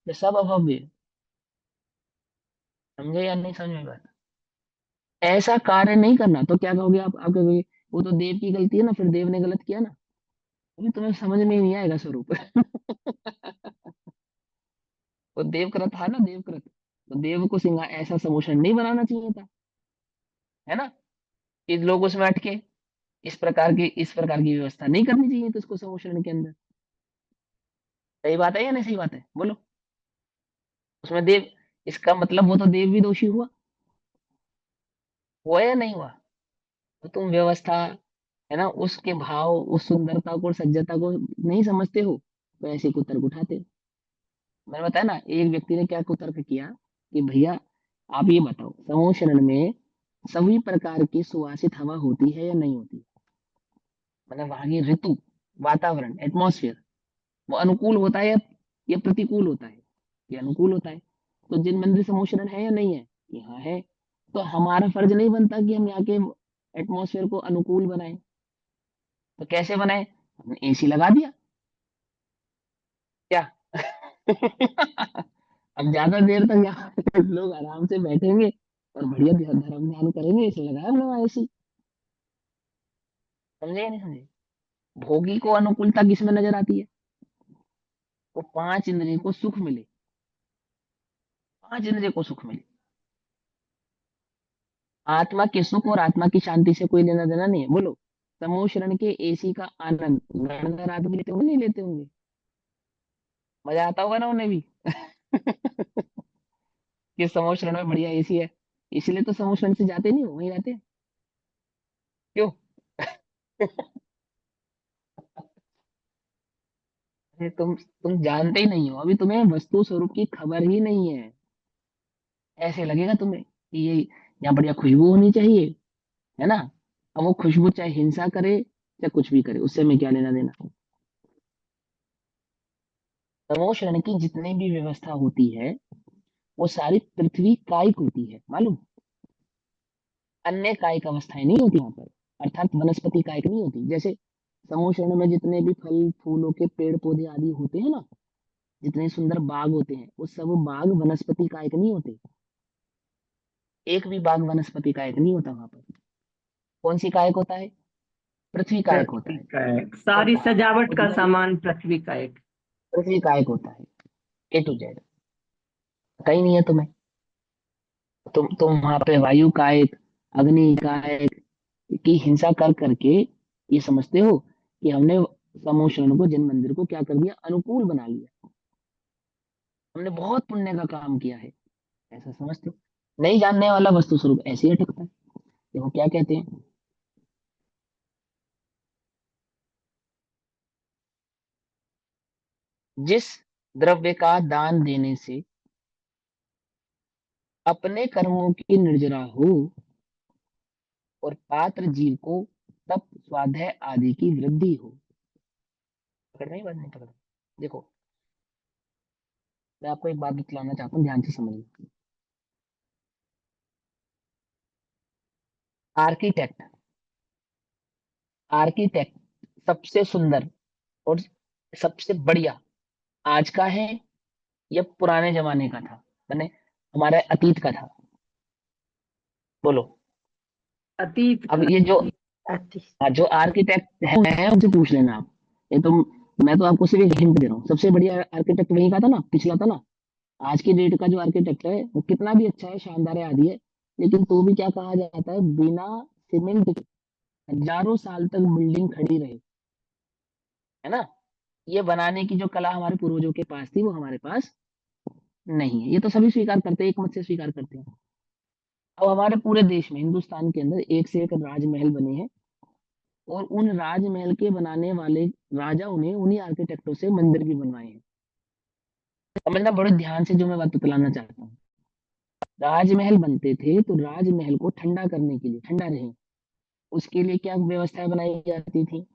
वे सब अभव्य। समझे या नहीं समझ में बात? ऐसा कार्य नहीं करना तो क्या कहोगे आप कहोगे वो तो देव की गलती है ना, फिर देव ने गलत किया ना। अभी तुम्हें समझ में ही नहीं आएगा स्वरूप। वो देवकृत था ना, देवकृत, तो देव को सिंहा ऐसा समोशन नहीं बनाना चाहिए था, है ना? कि लोग उसमें अटके, इस प्रकार की व्यवस्था नहीं करनी चाहिए थी उसको समोशन के अंदर। सही बात है या नहीं सही बात है? बोलो, उसमें देव, इसका मतलब वो तो देव भी दोषी हुआ या नहीं हुआ? तो तुम व्यवस्था, है ना, उसके भाव, उस सुंदरता को और सज्जता को नहीं समझते हो, तो ऐसे कुतर्क उठाते हो। मैंने बताया ना, एक व्यक्ति ने क्या कुतर्क किया कि भैया आप ये बताओ, समूह शरण में सभी प्रकार की सुवासित हवा होती है या नहीं होती? मतलब वहां की ऋतु, वातावरण, एटमॉस्फेयर, वो अनुकूल होता है या प्रतिकूल होता है? ये अनुकूल होता है। तो जिन मंदिर समूह शरण है या नहीं है? यहाँ है। तो हमारा फर्ज नहीं बनता कि हम यहाँ के एटमॉस्फेयर को अनुकूल बनाए? तो कैसे बनाए? हमने एसी लगा दिया क्या? अब ज्यादा देर तक यहाँ लोग आराम से बैठेंगे और बढ़िया धर्म ध्यान करेंगे, इसलिए लगाया हम लोग ऐसी। समझे या नहीं समझे? भोगी को अनुकूलता किसमें नजर आती है? वो पांच इंद्रियों को सुख मिले, पांच इंद्रियों को सुख मिले। आत्मा के सुख और आत्मा की शांति से कोई लेना देना नहीं है। बोलो, समूह शरण के एसी का आनंद गणधर आदमी लेते होंगे नहीं लेते होंगे? मजा आता होगा ना उन्हें भी। कि समूह शरण में बढ़िया एसी है, इसलिए तो समूह शरण से जाते नहीं हो, वहीं रहते हैं। क्यों? अरे तुम जानते ही नहीं हो, अभी तुम्हें वस्तु स्वरूप की खबर ही नहीं है। ऐसे लगेगा तुम्हें कि ये यहाँ बढ़िया खुशबू होनी चाहिए, है ना? अब वो खुशबू चाहे हिंसा करे चाहे कुछ भी करे, उससे मैं क्या लेना देना। समूह शरण की जितनी भी व्यवस्था होती है वो सारी पृथ्वी कायिक होती है, मालूम? अन्य कायिक अवस्थाएं नहीं होती वहां पर, अर्थात वनस्पति कायिक नहीं होती। जैसे समूह शरण में जितने भी फल फूलों के पेड़ पौधे आदि होते हैं ना, जितने सुंदर बाग होते हैं, वो सब बाग वनस्पति कायिक नहीं होते। एक भी बाग वनस्पति कायिक नहीं होता वहां पर। कौन सी कायिक होता है? पृथ्वी कायिक होता पृथ्वी है। का एक और सारी सजावट का जितने भी सामान पृथ्वी का एक। पृथ्वी कायिक होता है, A to Z। पता ही नहीं है तुम्हें? तुम वहां पे वायु कायिक, अग्नि कायिक की हिंसा कर करके ये समझते हो कि हमने समूह शरण को, जन मंदिर को क्या कर दिया, अनुकूल बना लिया, हमने बहुत पुण्य का काम किया है, ऐसा समझते हो? नहीं जानने वाला वस्तु स्वरूप ऐसे ही अटकता है। देखो क्या कहते हैं, जिस द्रव्य का दान देने से अपने कर्मों की निर्जरा हो और पात्र जीव को तप स्वाध्याय आदि की वृद्धि हो। पकड़ नहीं, बात नहीं पकड़? देखो, मैं आपको एक बात बतलाना चाहता हूँ, ध्यान से समझिए। आर्किटेक्ट, आर्किटेक्ट सबसे सुंदर और सबसे बढ़िया आज का है या पुराने जमाने का था, मैंने हमारे अतीत का था? बोलो। अतीत अब का। ये जो, अति जो आर्किटेक्ट है उनसे पूछ लेना आप। ये तो मैं तो आपको सिर्फ एक हिंट दे रहा हूँ, सबसे बढ़िया आर्किटेक्ट वही का था ना, पिछला था ना। आज की डेट का जो आर्किटेक्ट है वो कितना भी अच्छा है, शानदार है आदि है, लेकिन तो भी क्या कहा जाता है, बिना सीमेंट के हजारों साल तक बिल्डिंग खड़ी रहे, है ना? ये बनाने की जो कला हमारे पूर्वजों के पास थी वो हमारे पास नहीं है, ये तो सभी स्वीकार करते हैं, एक मत से स्वीकार करते हैं। अब हमारे पूरे देश में, हिंदुस्तान के अंदर एक से एक राजमहल बने हैं, और उन राजमहल के बनाने वाले राजाओं ने उन्हीं आर्किटेक्टों से मंदिर भी बनवाए हैं। समझना बड़े ध्यान से जो मैं बात बतलाना चाहता हूँ। राजमहल बनते थे तो राजमहल को ठंडा करने के लिए, ठंडा रहे, उसके लिए क्या व्यवस्थाएं बनाई जाती थी?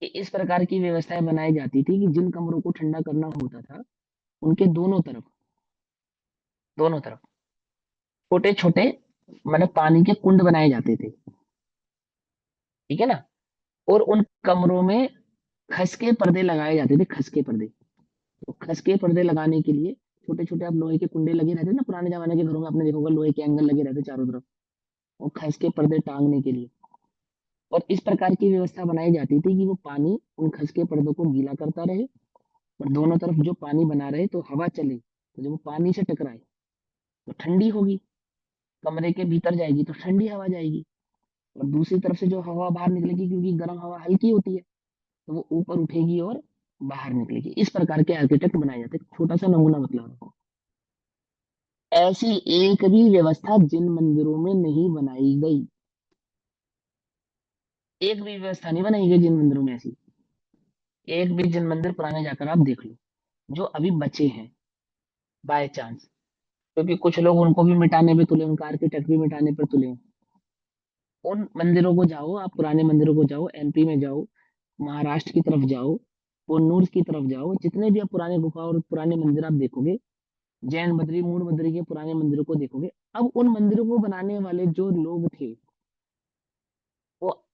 कि इस प्रकार की व्यवस्थाएं बनाई जाती थी कि जिन कमरों को ठंडा करना होता था उनके दोनों तरफ, दोनों तरफ छोटे छोटे मतलब पानी के कुंड बनाए जाते थे, ठीक है ना? और उन कमरों में खस के पर्दे लगाए जाते थे, खस के पर्दे। तो खस के पर्दे लगाने के लिए छोटे छोटे आप लोहे के कुंडे लगे रहते थे ना, पुराने जमाने के घरों में आपने देखा होगा, लोहे के एंगल लगे रहते चारों तरफ, वो खस के पर्दे टांगने के लिए। और इस प्रकार की व्यवस्था बनाई जाती थी कि वो पानी उन खस के पर्दों को गीला करता रहे, और दोनों तरफ जो पानी बना रहे तो हवा चले, तो जब वो पानी से टकराए तो ठंडी होगी, कमरे के भीतर जाएगी तो ठंडी हवा जाएगी, और दूसरी तरफ से जो हवा बाहर निकलेगी, क्योंकि गर्म हवा हल्की होती है, तो वो ऊपर उठेगी और बाहर निकलेगी। इस प्रकार के आर्किटेक्ट बनाए जाते हैं। छोटा सा नमूना बतला रहा हूँ। ऐसी एक भी व्यवस्था जिन मंदिरों में नहीं बनाई गई, एक भी व्यवस्था नहीं बनाई गई जिन मंदिरों में ऐसी। एक भी जिन मंदिर पुराने जाकर आप देख लो, जो अभी बचे हैं बाय चांस, क्योंकि कुछ लोग उनको भी मिटाने पे तुले, उनका आर्किटेक्ट भी मिटाने पर तुले हैं। उन मंदिरों को जाओ, आप पुराने मंदिरों को जाओ, MP में जाओ, महाराष्ट्र की तरफ जाओ, कन्नूर की तरफ जाओ, जितने भी आप पुराने गुफा और पुराने मंदिर आप देखोगे, जैन बद्री मूल बद्री के पुराने मंदिरों को देखोगे, अब उन मंदिरों को बनाने वाले जो लोग थे, वो,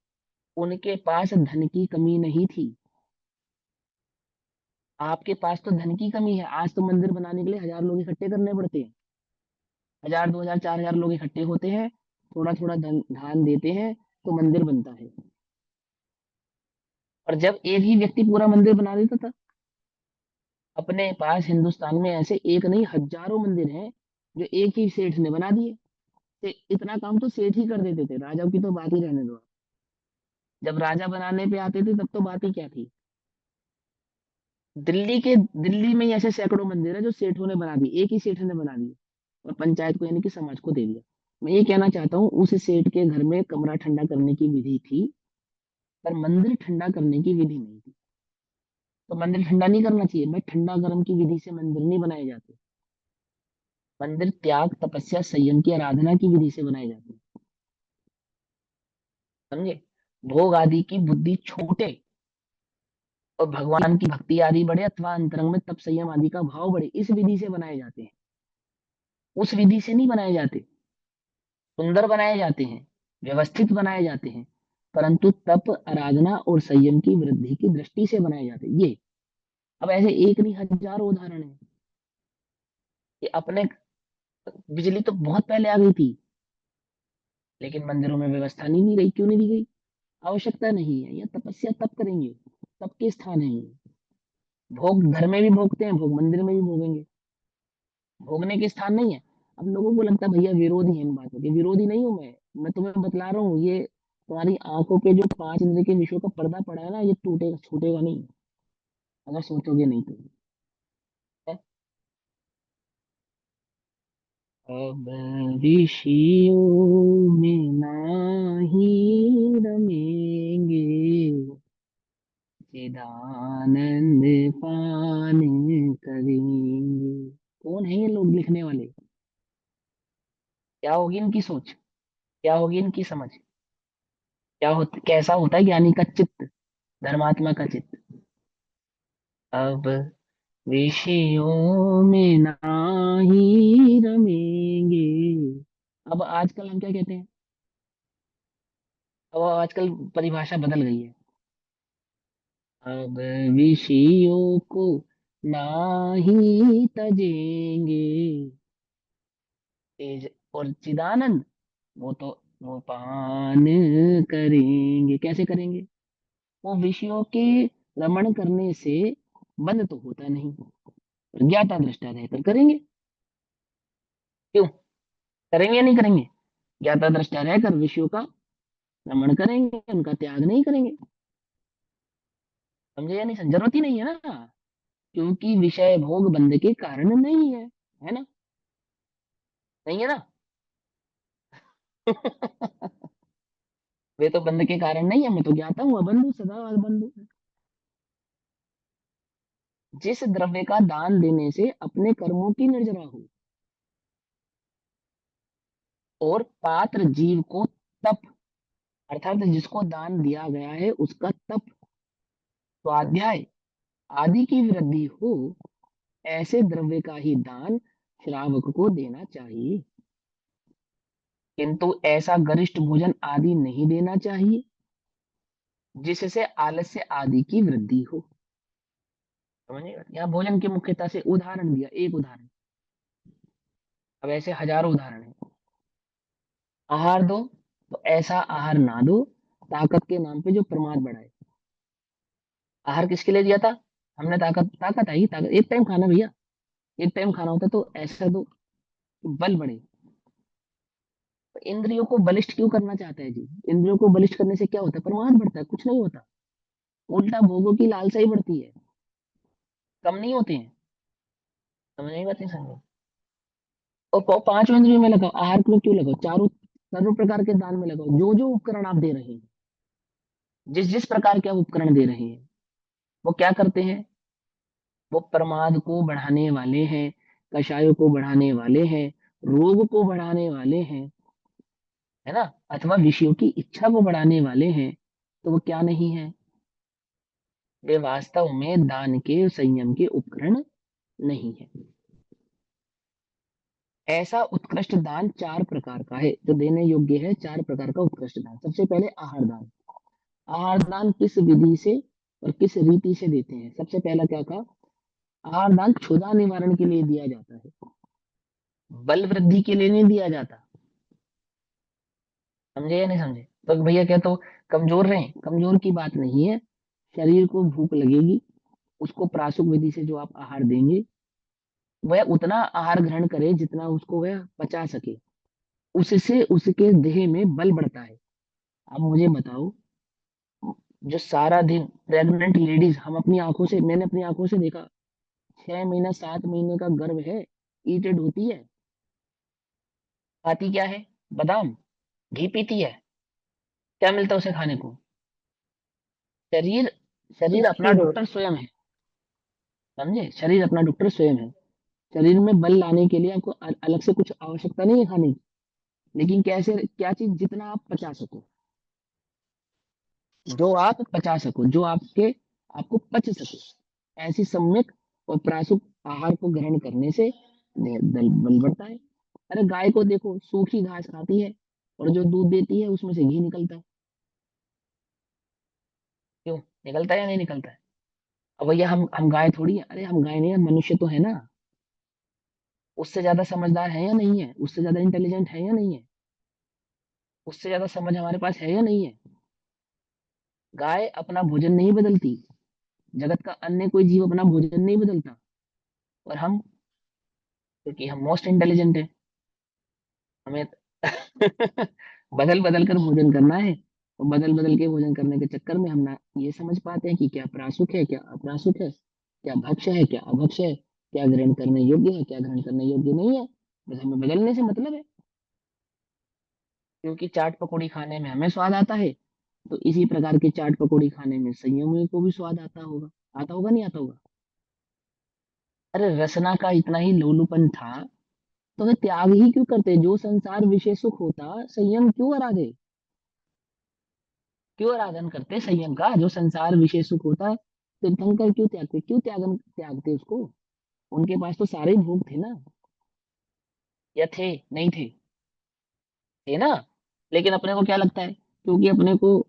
उनके पास धन की कमी नहीं थी। आपके पास तो धन की कमी है, आज तो मंदिर बनाने के लिए 1000 लोग इकट्ठे करने पड़ते हैं, 1000 2000 4000 लोग इकट्ठे होते हैं, थोड़ा थोड़ा धन दान देते हैं तो मंदिर बनता है। और जब एक ही व्यक्ति पूरा मंदिर बना देता था, अपने पास हिंदुस्तान में ऐसे एक नहीं हजारों मंदिर हैं जो एक ही सेठ ने बना दिए। इतना काम तो सेठ ही कर देते थे, राजा की तो बात ही रहने दो। जब राजा बनाने पे आते थे तब तो बात ही क्या थी। दिल्ली में ही ऐसे सैकड़ों मंदिर है जो सेठों ने बना दिए, एक ही सेठ ने बना दिए और पंचायत को यानी कि समाज को दे दिया। मैं ये कहना चाहता हूँ उस सेठ के घर में कमरा ठंडा करने की विधि थी, पर मंदिर ठंडा करने की विधि नहीं थी। तो मंदिर ठंडा नहीं करना चाहिए, मैं ठंडा गर्म की विधि से मंदिर नहीं बनाए जाते। मंदिर त्याग तपस्या संयम की आराधना की विधि से बनाए जाते हैं, समझे। भोग आदि की बुद्धि छोटे और भगवान की भक्ति आदि बढ़े, अथवा अंतरंग में तप संयम आदि का भाव बढ़े, इस विधि से बनाए जाते हैं, उस विधि से नहीं बनाए जाते। सुंदर बनाए जाते हैं, व्यवस्थित बनाए जाते हैं, परंतु तप आराधना और संयम की वृद्धि की दृष्टि से बनाए जाते हैं ये। अब ऐसे एक नहीं हजारों उदाहरण है कि अपने बिजली तो बहुत पहले आ गई थी, लेकिन मंदिरों में व्यवस्था नहीं दी गई। क्यों नहीं दी गई? आवश्यकता नहीं है, या तपस्या तब करेंगे, तब के स्थान है ये। भोग घर में भी भोगते हैं, भोग मंदिर में भी भोगेंगे, भोगने के स्थान नहीं है। अब लोगों को लगता है भैया विरोधी है इन बातों के, विरोधी नहीं हूं मैं तुम्हें बतला रहा हूँ। ये तुम्हारी आंखों पे जो 5 इंद्र के विषयों का पर्दा पड़ा है ना, ये टूटेगा छूटेगा नहीं, अगर सोचोगे नहीं तो। है? अब ऋषियों में नाही रमेंगे, चिदानंद पान करेंगे। कौन है ये लोग लिखने वाले? क्या होगी इनकी सोच, क्या होगी इनकी समझ, कैसा होता है ज्ञानी का चित्त, धर्मात्मा का चित्त। अब विषयों में नाही रमेंगे। अब आजकल हम क्या कहते हैं, अब आजकल परिभाषा बदल गई है। अब विषयों को नाही तजेंगे, तेज और चिदानंद वो तो वो पान करेंगे। कैसे करेंगे? वो विषयों के रमण करने से बंद तो होता नहीं, पर ज्ञाता दृष्टा रहकर करेंगे। क्यों करेंगे या नहीं करेंगे? ज्ञाता दृष्टा रहकर विषयों का रमण करेंगे, उनका त्याग नहीं करेंगे। समझे या नहीं? जरूरत ही नहीं है ना, क्योंकि विषय भोग बंध के कारण नहीं है ना? नहीं है ना? वे तो बंध के कारण नहीं है, मैं तो ज्ञाता हूँ, अबंधु सदा बंधु। जिस द्रव्य का दान देने से अपने कर्मों की निर्जरा हो और पात्र जीव को तप, अर्थात जिसको दान दिया गया है उसका तप, स्वाध्याय आदि की वृद्धि हो, ऐसे द्रव्य का ही दान श्रावक को देना चाहिए। किंतु ऐसा गरिष्ठ भोजन आदि नहीं देना चाहिए जिससे आलस्य आदि की वृद्धि हो। समझिए, यहाँ भोजन की मुख्यता से उदाहरण दिया, एक उदाहरण। अब ऐसे हजारों उदाहरण है। आहार दो तो ऐसा आहार ना दो ताकत के नाम पे जो प्रमाद बढ़ाए। आहार किसके लिए दिया था? हमने ताकत, ताकत आई, ताकत एक टाइम खाना भैया, एक टाइम खाना होता है, तो ऐसा दो कि बल बढ़े। तो इंद्रियों को बलिष्ठ क्यों करना चाहता है जी? इंद्रियों को बलिष्ठ करने से क्या होता है? प्रमाद बढ़ता है, कुछ नहीं होता, उल्टा भोगों की लालसा ही बढ़ती है, कम नहीं होते हैं। समझ नहीं बात नहीं समझ। और 5 इंद्रियों में लगाओ, आहार में क्यों लगाओ, चारों सर्व प्रकार के दान में लगाओ। जो जो उपकरण आप दे रहे हैं, जिस जिस प्रकार के आप उपकरण दे रहे हैं, वो क्या करते हैं? वो प्रमाद को बढ़ाने वाले हैं, कषायों को बढ़ाने वाले हैं, रोग को बढ़ाने वाले हैं, है ना, अथवा विषयों की इच्छा को बढ़ाने वाले हैं। तो वो क्या नहीं है? वे वास्तव में दान के संयम के उपकरण नहीं है। ऐसा उत्कृष्ट दान 4 प्रकार का है जो देने योग्य है। 4 प्रकार का उत्कृष्ट दान। सबसे पहले आहार दान। आहार दान किस विधि से और किस रीति से देते हैं? सबसे पहला क्या था? आहार दान क्षुधा निवारण के लिए दिया जाता है, बल वृद्धि के लिए नहीं दिया जाता। समझे या नहीं समझे? तो भैया क्या तो कमजोर रहे? कमजोर की बात नहीं है। शरीर को भूख लगेगी, उसको प्रासुक विधि से जो आप आहार देंगे, वह उतना आहार ग्रहण करे जितना उसको वह पचा सके, उससे उसके देह में बल बढ़ता है। अब मुझे बताओ, जो सारा दिन प्रेग्नेंट लेडीज, हम अपनी आंखों से, मैंने अपनी आंखों से देखा, 6 महीना 7 महीने का गर्भ है, ईटेड होती है, खाती क्या है? बादाम, घी पीती है, क्या मिलता है उसे खाने को? शरीर, शरीर अपना स्थिर हो डॉक्टर स्वयं है। समझे? शरीर अपना डॉक्टर स्वयं है। शरीर में बल लाने के लिए आपको अलग से कुछ आवश्यकता नहीं है खाने की, लेकिन कैसे, क्या चीज? जितना आप पचा सको, जो आप पचा सको, जो आपके, आपको पच सके, ऐसी सम्यक और प्रासुक आहार को ग्रहण करने से बल बढ़ता है। अरे गाय को देखो, सूखी घास खाती है और जो दूध देती है उसमें से घी निकलता है। क्यों निकलता है या नहीं निकलता है? अब भैया हम गाय थोड़ी है, अरे हम गाय नहीं है, मनुष्य तो है ना। उससे ज्यादा समझदार है या नहीं है? उससे ज्यादा इंटेलिजेंट है या नहीं है? उससे ज्यादा समझ हमारे पास है या नहीं है? गाय अपना भोजन नहीं बदलती, जगत का अन्य कोई जीव अपना भोजन नहीं बदलता, और हम, क्योंकि हम मोस्ट इंटेलिजेंट है, हमें बदल बदल कर भोजन करना है। और बदल बदल के भोजन करने के चक्कर में हम ना ये समझ पाते हैं कि क्या प्रासुक है, क्या अप्रासुक है, क्या भक्ष्य है, क्या अभक्ष्य है, क्या ग्रहण करने योग्य है, क्या ग्रहण करने योग्य नहीं है। बस हमें बदलने से मतलब है। क्योंकि चाट पकौड़ी खाने में हमें स्वाद आता है, तो इसी प्रकार की चाट पकौड़ी खाने में संयमियों को भी स्वाद आता होगा। आता होगा, नहीं आता होगा? अरे रसना का इतना ही लोलुपन था, तो वे त्याग ही क्यों करते? जो संसार विषय सुख होता, संयम क्यों आराधे? क्यों आराधन करते संयम का? जो संसार विषय सुख होता है, तीर्थंकर क्यों त्यागते? क्यों त्यागते उसको? उनके पास तो सारे भोग थे ना, या थे? नहीं थे? थे ना। लेकिन अपने को क्या लगता है, क्योंकि अपने को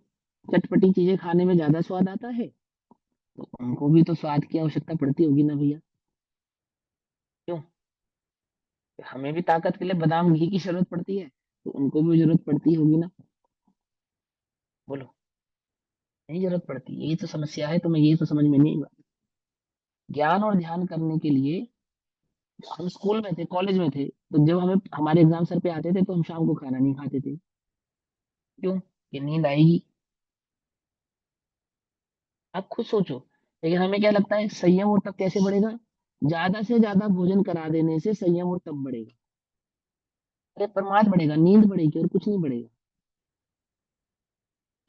चटपटी चीजें खाने में ज्यादा स्वाद आता है, तो उनको भी तो स्वाद की आवश्यकता पड़ती होगी ना भैया। क्यों? हमें भी ताकत के लिए बादाम घी की जरूरत पड़ती है, तो उनको भी जरूरत पड़ती होगी ना। बोलो, नहीं जरूरत पड़ती? यही तो समस्या है, तुम्हें यही तो समझ में नहीं आई बात। ज्ञान और ध्यान करने के लिए, हम स्कूल में थे, कॉलेज में थे, तो जब हमें हमारे एग्जाम सर पे आते थे, तो हम शाम को खाना नहीं खाते थे। क्यों? कि नींद आएगी। आप खुद सोचो। लेकिन हमें क्या लगता है, संयम और तब कैसे बढ़ेगा? ज्यादा से ज्यादा भोजन करा देने से संयम और तब बढ़ेगा। अरे प्रमाद बढ़ेगा, नींद बढ़ेगी, और कुछ नहीं बढ़ेगा।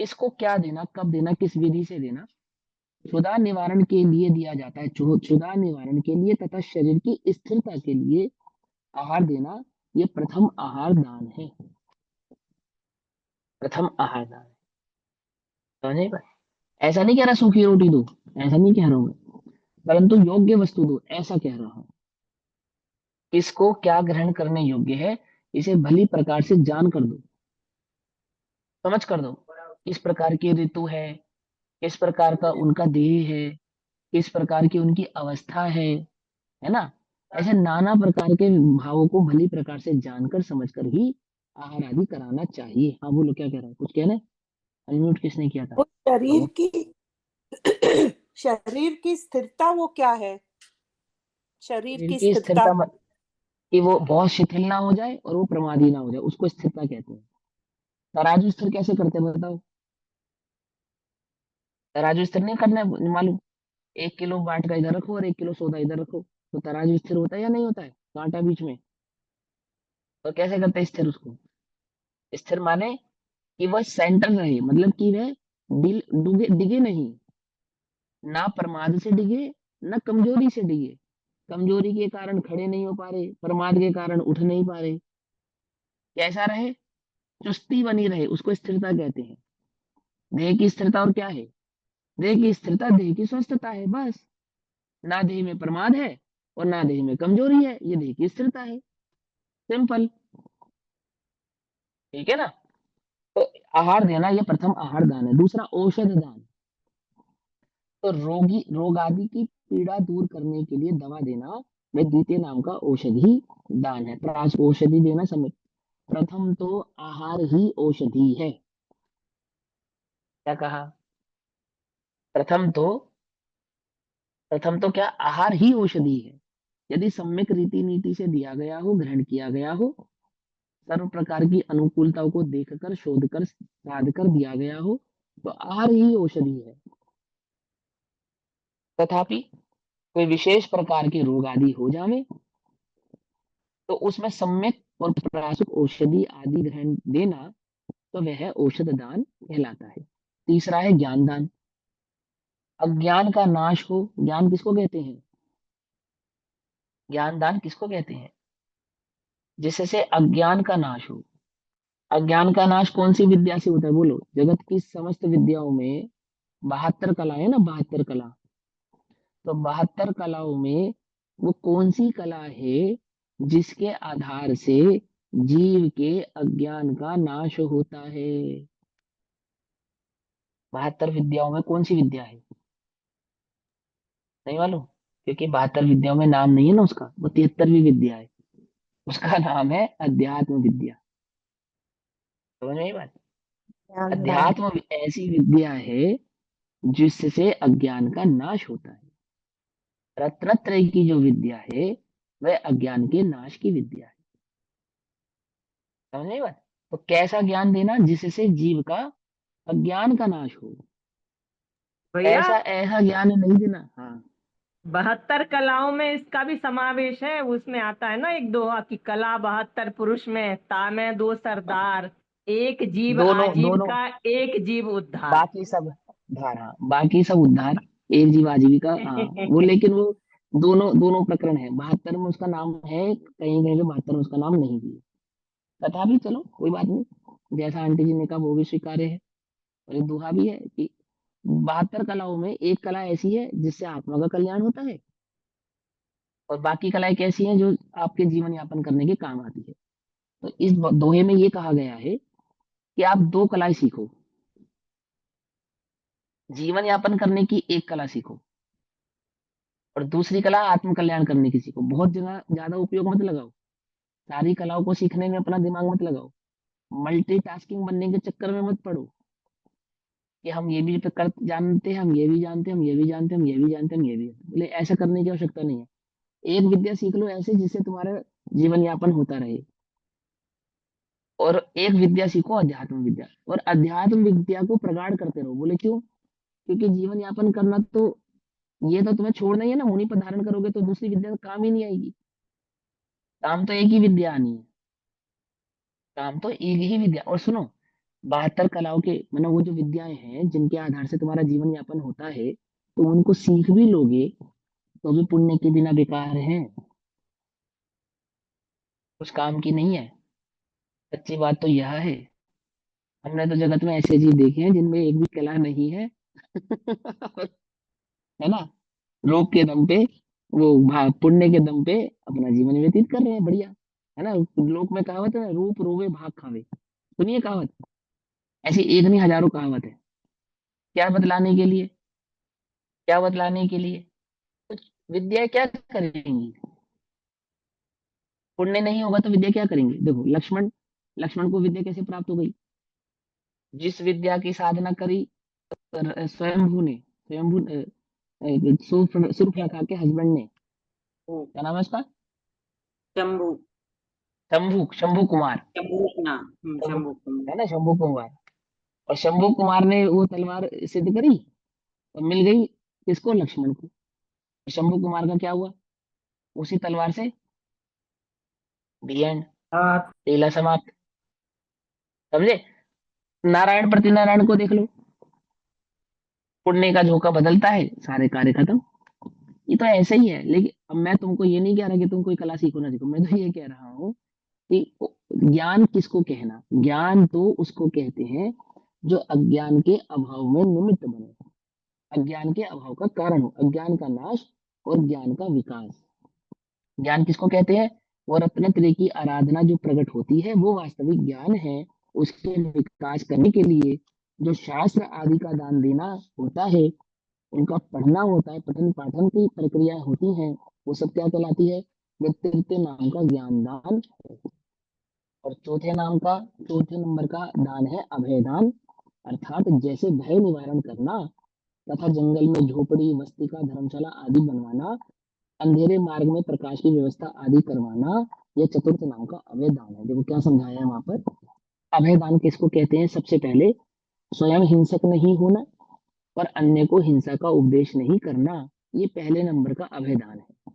इसको क्या देना, कब देना, किस विधि से देना? क्षुधा निवारण के लिए दिया जाता है। क्षुधा निवारण के लिए तथा शरीर की स्थिरता के लिए आहार देना, ये प्रथम आहार दान है। प्रथम आहार दान है। समझे भाई? ऐसा नहीं कह रहा सूखी रोटी दो, ऐसा नहीं कह रहा हूं मैं, परंतु योग्य वस्तु दो, ऐसा कह रहा हूं। किसको क्या ग्रहण करने योग्य है, इसे भली प्रकार से जान कर दो, समझ कर दो। किस प्रकार की ऋतु है, किस प्रकार का उनका देह है, किस प्रकार की उनकी अवस्था है ना? ऐसे नाना प्रकार के भावों को भली प्रकार से जानकर समझकर ही आहार आदि कराना चाहिए। हाँ बोलो, क्या कह रहा है? कुछ कहना है? अनम्यूट किसने किया था? वो शरीर कहो। की शरीर की स्थिरता वो क्या है? शरीर शरीर की की स्थिरता। स्थिरता कि वो बहुत शिथिल ना हो जाए और वो प्रमादी ना हो जाए, उसको स्थिरता कहते हैं। तराजू स्थिर कैसे करते हैं बताओ? तराजू स्थिर नहीं करना है मालूम? 1 किलो बाट का इधर रखो और 1 किलो सौदा इधर रखो, तो तराजू स्थिर होता है या नहीं होता है? कांटा बीच में। तो कैसे करते हैं स्थिर उसको? स्थिर माने कि वह सेंटर रहे, मतलब कि वह डूगे डिगे नहीं, ना प्रमाद से डिगे, ना कमजोरी से डिगे। कमजोरी के कारण खड़े नहीं हो पा रहे, प्रमाद के कारण उठ नहीं पा रहे। कैसा रहे? चुस्ती बनी रहे, उसको स्थिरता कहते हैं। देह की स्थिरता और क्या है? देह की स्थिरता देह की स्वस्थता है, बस। ना देह में प्रमाद है और ना देह में कमजोरी है, ये देह की स्थिरता है। सिंपल। ठीक है ना? तो आहार देना ये प्रथम आहार दान है। दूसरा औषध दान। तो रोग आदि की पीड़ा दूर करने के लिए दवा देना वह द्वितीय नाम का औषधि दान है। औषधि देना समय, प्रथम तो आहार ही औषधि है। क्या कहा? प्रथम तो प्रथम तो क्या, आहार ही औषधि है। यदि सम्यक रीति नीति से दिया गया हो, ग्रहण किया गया हो, सर्व प्रकार की अनुकूलताओं को देखकर, शोध कर, साध कर दिया गया हो, तो आहार ही औषधि है। तथापि कोई विशेष प्रकार के रोग आदि हो जावे, तो उसमें सम्यक और प्रासुक औषधि आदि ग्रहण देना, तो वह औषध दान कहलाता है। तीसरा है ज्ञान दान। अज्ञान का नाश हो, ज्ञान किसको कहते हैं? ज्ञान दान किसको कहते हैं? जिससे अज्ञान का नाश हो। अज्ञान का नाश कौन सी विद्या से होता है? बोलो। जगत की समस्त विद्याओं में 72 कला है ना, 72 कला। तो 72 कलाओं में वो कौन सी कला है जिसके आधार से जीव के अज्ञान का नाश होता है? 72 विद्याओं में कौन सी विद्या है? नहीं मालूम? क्योंकि 72 विद्याओं में नाम नहीं है ना उसका, वो 73वीं विद्या है। उसका नाम है अध्यात्म विद्या। समझ में आई बात? ज्ञान दान। अध्यात्म ऐसी विद्या है जिससे अज्ञान का नाश होता है। रत्नत्रय की जो विद्या है वह अज्ञान के नाश की विद्या है। समझ में आई बात? तो कैसा ज्ञान देना? जिससे जीव का अज्ञान का नाश हो। भैया ऐसा ऐसा ज्ञान नहीं देना। हाँ, 72 कलाओं में इसका भी समावेश है। उसमें आता है ना एक दोहा की कला 72 पुरुष में, तामे दो सरदार, एक जीव दोनों दोनों आजीविका, एक जीव उद्धार। बाकी सब धार, हाँ बाकी सब उद्धार, एक जीव आजीविका। हाँ वो, लेकिन वो दोनों दोनों प्रकरण है। 72 में उसका नाम है, कहीं कहीं पे 72 में उसका नाम नहीं दिया। तथापि चलो कोई बात नहीं, जैसा आंटी जी ने कहा वो भी स्वीकार्य है। और एक दोहा भी है कि 72 कलाओं में एक कला ऐसी है जिससे आत्मा का कल्याण होता है, और बाकी कलाएं कैसी हैं जो आपके जीवन यापन करने के काम आती है। तो इस दोहे में ये कहा गया है कि आप दो कलाएं सीखो। जीवन यापन करने की एक कला सीखो, और दूसरी कला आत्म कल्याण करने की सीखो। बहुत जगह ज्यादा उपयोग मत लगाओ, सारी कलाओं को सीखने में अपना दिमाग मत लगाओ। मल्टीटास्किंग बनने के चक्कर में मत पड़ो कि हम ये भी कर जानते हैं, हम ये भी जानते हैं, हम ये भी जानते हैं, हम ये भी जानते हैं, हम ये भी जानते हैं। बोले ऐसा करने की आवश्यकता नहीं है। एक विद्या सीख लो ऐसे जिससे तुम्हारा जीवन यापन होता रहे, और एक विद्या सीखो अध्यात्म विद्या, और अध्यात्म विद्या को प्रगाढ़ करते रहो। बोले क्यों? क्योंकि जीवन यापन करना तो, ये तो तुम्हें छोड़ना ही है ना। मुनि पर धारण करोगे तो दूसरी विद्या तो काम ही नहीं आएगी। काम तो एक ही विद्या आनी है। काम तो एक ही विद्या। और सुनो, 72 कलाओं के मतलब वो जो विद्याएं हैं जिनके आधार से तुम्हारा जीवन यापन होता है, तो उनको सीख भी लोगे तो भी पुण्य के बिना बेकार है, कुछ काम की नहीं है। सच्ची बात तो यह है। हमने तो जगत में ऐसे जीव देखे हैं जिनमें एक भी कला नहीं है। है ना? लोक के दम पे, वो पुण्य के दम पे अपना जीवन व्यतीत कर रहे हैं, बढ़िया। है ना? लोक में कहावत है ना, रूप रोवे भाग खावे। सुनिए कहावत, ऐसी एक नहीं हजारों कहावत है। क्या बदलाने के लिए? क्या बदलाने के लिए? कुछ विद्या क्या करेंगी? पुण्य नहीं होगा तो विद्या क्या करेंगे? देखो लक्ष्मण, लक्ष्मण को विद्या कैसे प्राप्त हो गई? जिस विद्या की साधना करी स्वयंभू ने, स्वयंभू सूर्पनखा के हस्बैंड ने, क्या नाम है उसका? शंभू। शंभू, शंभू कुमार। शंभू ना। शंभू, शंभू कुमार। है ना, शंभू कुमार। और शंभू कुमार ने वो तलवार सिद्ध करी, तो मिल गई किसको? लक्ष्मण को। शंभू कुमार का क्या हुआ? उसी तलवार से दी एंड, हाँ। लीला समाप्त। समझे? नारायण प्रति नारायण को देख लो, पुण्य का झोंका बदलता है, सारे कार्य खत्म। ये तो ऐसे ही है। लेकिन अब मैं तुमको ये नहीं कह रहा कि तुम कोई कला सीखो ना सीखो, मैं तो ये कह रहा हूँ कि ज्ञान किसको कहना? ज्ञान तो उसको कहते हैं जो अज्ञान के अभाव में निमित्त बने, अज्ञान के अभाव का कारण हो, अज्ञान का नाश और ज्ञान का विकास। ज्ञान किसको कहते हैं? वो रत्नत्रय की आराधना जो प्रकट होती है वो वास्तविक ज्ञान है। उसके विकास करने के लिए जो शास्त्र आदि का दान देना होता है, उनका पढ़ना होता है, पठन पाठन की प्रक्रिया होती है, वो सब क्या कहलाती है? वो तृतीय नाम का ज्ञान दान। और चौथे नंबर का दान है अभय दान। अर्थात जैसे भय निवारण करना तथा जंगल में झोपड़ी, मस्तिका, धर्मशाला आदि बनवाना, अंधेरे मार्ग में प्रकाश की व्यवस्था आदि करवाना, यह चतुर्थ नाम का अभय दान है। देखो क्या समझाया है वहां पर। अभय दान किसको कहते हैं? सबसे पहले स्वयं हिंसक नहीं होना और अन्य को हिंसा का उपदेश नहीं करना, ये पहले नंबर का अभय दान है।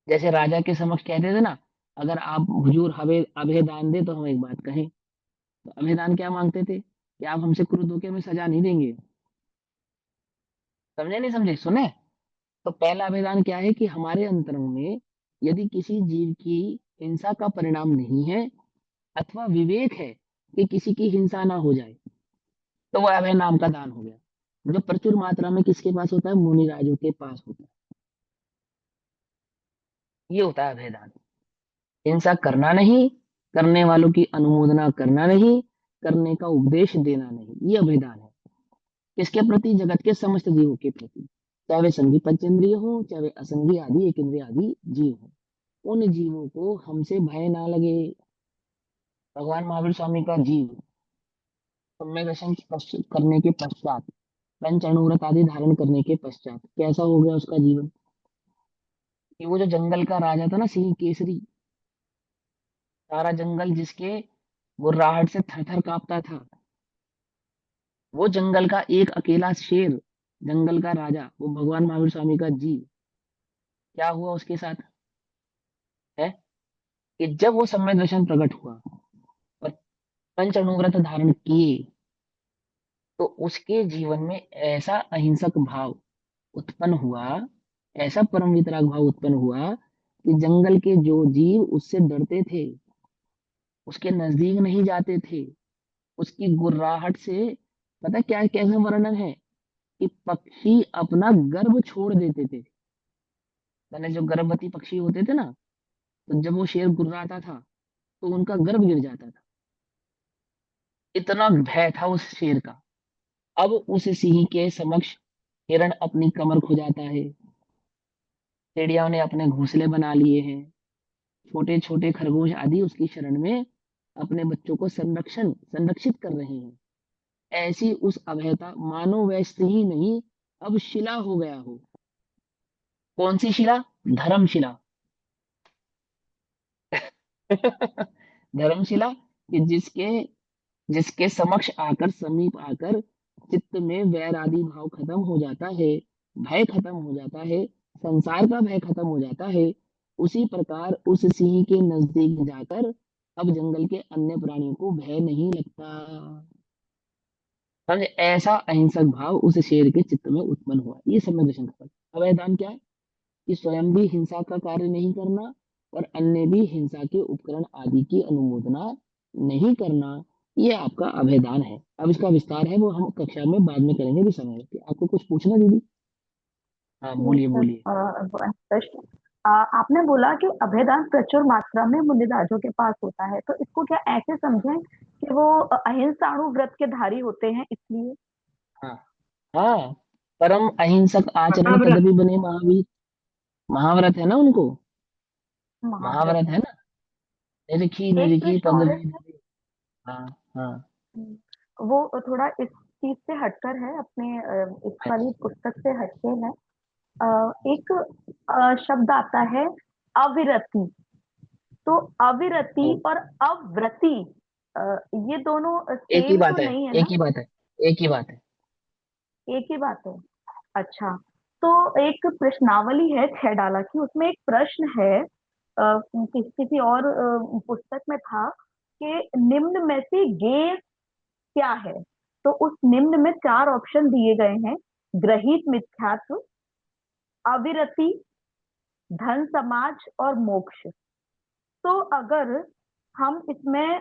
जैसे राजा के समक्ष कहते थे ना, अगर आप हुजूर हमें अभय दान दे तो हम एक बात कहें। तो अभय दान क्या मांगते थे? कि आप हमसे क्रुद्ध होकर हमें सजा नहीं देंगे। समझे नहीं समझे? सुने? तो पहला अभिधान क्या है? कि हमारे अंतरंग में यदि किसी जीव की हिंसा का परिणाम नहीं है अथवा विवेक है कि किसी की हिंसा ना हो जाए, तो वह अभय नाम का दान हो गया। जो प्रचुर मात्रा में किसके पास होता है? मुनिराजों के पास होता है। ये होता है अभय दान। हिंसा करना नहीं, करने वालों की अनुमोदना करना नहीं, करने का उपदेश देना नहीं, ये अभय दान है। किसके प्रति? जगत के समस्त जीवों के प्रति, चाहे वे संगी पंचेंद्रिय हो, चाहे वे असंगी आदि एक इंद्रिय आदि जीव हो। उन जीवों को हमसे भय ना लगे। भगवान महावीर स्वामी का जीव सम्यक दर्शन करने के पश्चात, पंच अणुव्रत आदि धारण करने के पश्चात कैसा हो गया उसका जीवन? कि वो जो जंगल का राजा था ना, सिंह केसरी, सारा जंगल जिसके गुर्राहट से थर थर कांपता था, वो जंगल का एक अकेला शेर, जंगल का राजा, वो भगवान महावीर स्वामी का जीव, क्या हुआ उसके साथ? है कि जब वो सम्यक दर्शन प्रकट हुआ और पंच अणुव्रत धारण किए, तो उसके जीवन में ऐसा अहिंसक भाव उत्पन्न हुआ, ऐसा परम वितराग भाव उत्पन्न हुआ कि जंगल के जो जीव उससे डरते थे, उसके नजदीक नहीं जाते थे। उसकी गुर्राहट से, पता क्या कैसा वर्णन है? कि पक्षी अपना गर्भ छोड़ देते थे। मैंने जो गर्भवती पक्षी होते थे ना, तो जब वो शेर गुर्राता था तो उनका गर्भ गिर जाता था। इतना भय था उस शेर का। अब उस सिंह के समक्ष हिरण अपनी कमर खुजाता है, चिड़ियाओं ने अपने घोंसले बना लिए हैं, छोटे छोटे खरगोश आदि उसकी शरण में अपने बच्चों को संरक्षित कर रहे हैं। ऐसी उस अभयता मानो वैसे ही नहीं, अब शिला हो गया हो। कौन सी शिला? धर्मशिला। धर्मशिला, कि जिसके जिसके समक्ष आकर, समीप आकर चित्त में वैर आदि भाव खत्म हो जाता है, भय खत्म हो जाता है, संसार का भय खत्म हो जाता है। उसी प्रकार उस सिंह के नजदीक जाकर अब जंगल के अन्य प्राणियों को भय नहीं लगता। समझे? ऐसा अहिंसक भाव उस शेर के चित्त में उत्पन्न हुआ। ये सब में दर्शन का फल। अवैधान क्या है? कि स्वयं भी हिंसा का कार्य नहीं करना और अन्य भी हिंसा के उपकरण आदि की अनुमोदना नहीं करना, ये आपका अभयदान है। अब इसका विस्तार है वो हम कक्षा में बाद में करेंगे भी समय रहते। आपको कुछ पूछना दीदी? हाँ यस बोलिए सर। बोलिए। प्रश्न, आपने बोला कि अभयदान प्रचुर मात्रा में मुनिराजों के पास होता है, तो इसको क्या ऐसे समझें कि वो अहिंसाणु व्रत के धारी होते हैं इसलिए? हाँ हाँ, परम अहिंसक आचरण महाव्रत। तदपि बने महावीर। महाव्रत है ना उनको, महाव्रत महाव्रत है। है ना। निरखी एक निरखी प्रश्न पग और है भी सर। धरे। हाँ हाँ। वो थोड़ा इस चीज से हटकर है, अपने इस वाली अच्छा। पुस्तक से हटके है। एक शब्द आता है अविरति। तो अविरति ओ, और अव्रति, अ, ये दोनों एक ही सेम तो बात है, नहीं है एक ना? ही बात है, एक ही बात है। एक ही बात है। अच्छा, तो एक प्रश्नावली है 6 डाला की, उसमें एक प्रश्न है, किसी और पुस्तक में था कि निम्न में से गेय क्या है? तो उस निम्न में 4 ऑप्शन दिए गए हैं: ग्रहित मिथ्यात्व, अविरति, धन समाज और मोक्ष। तो अगर हम इसमें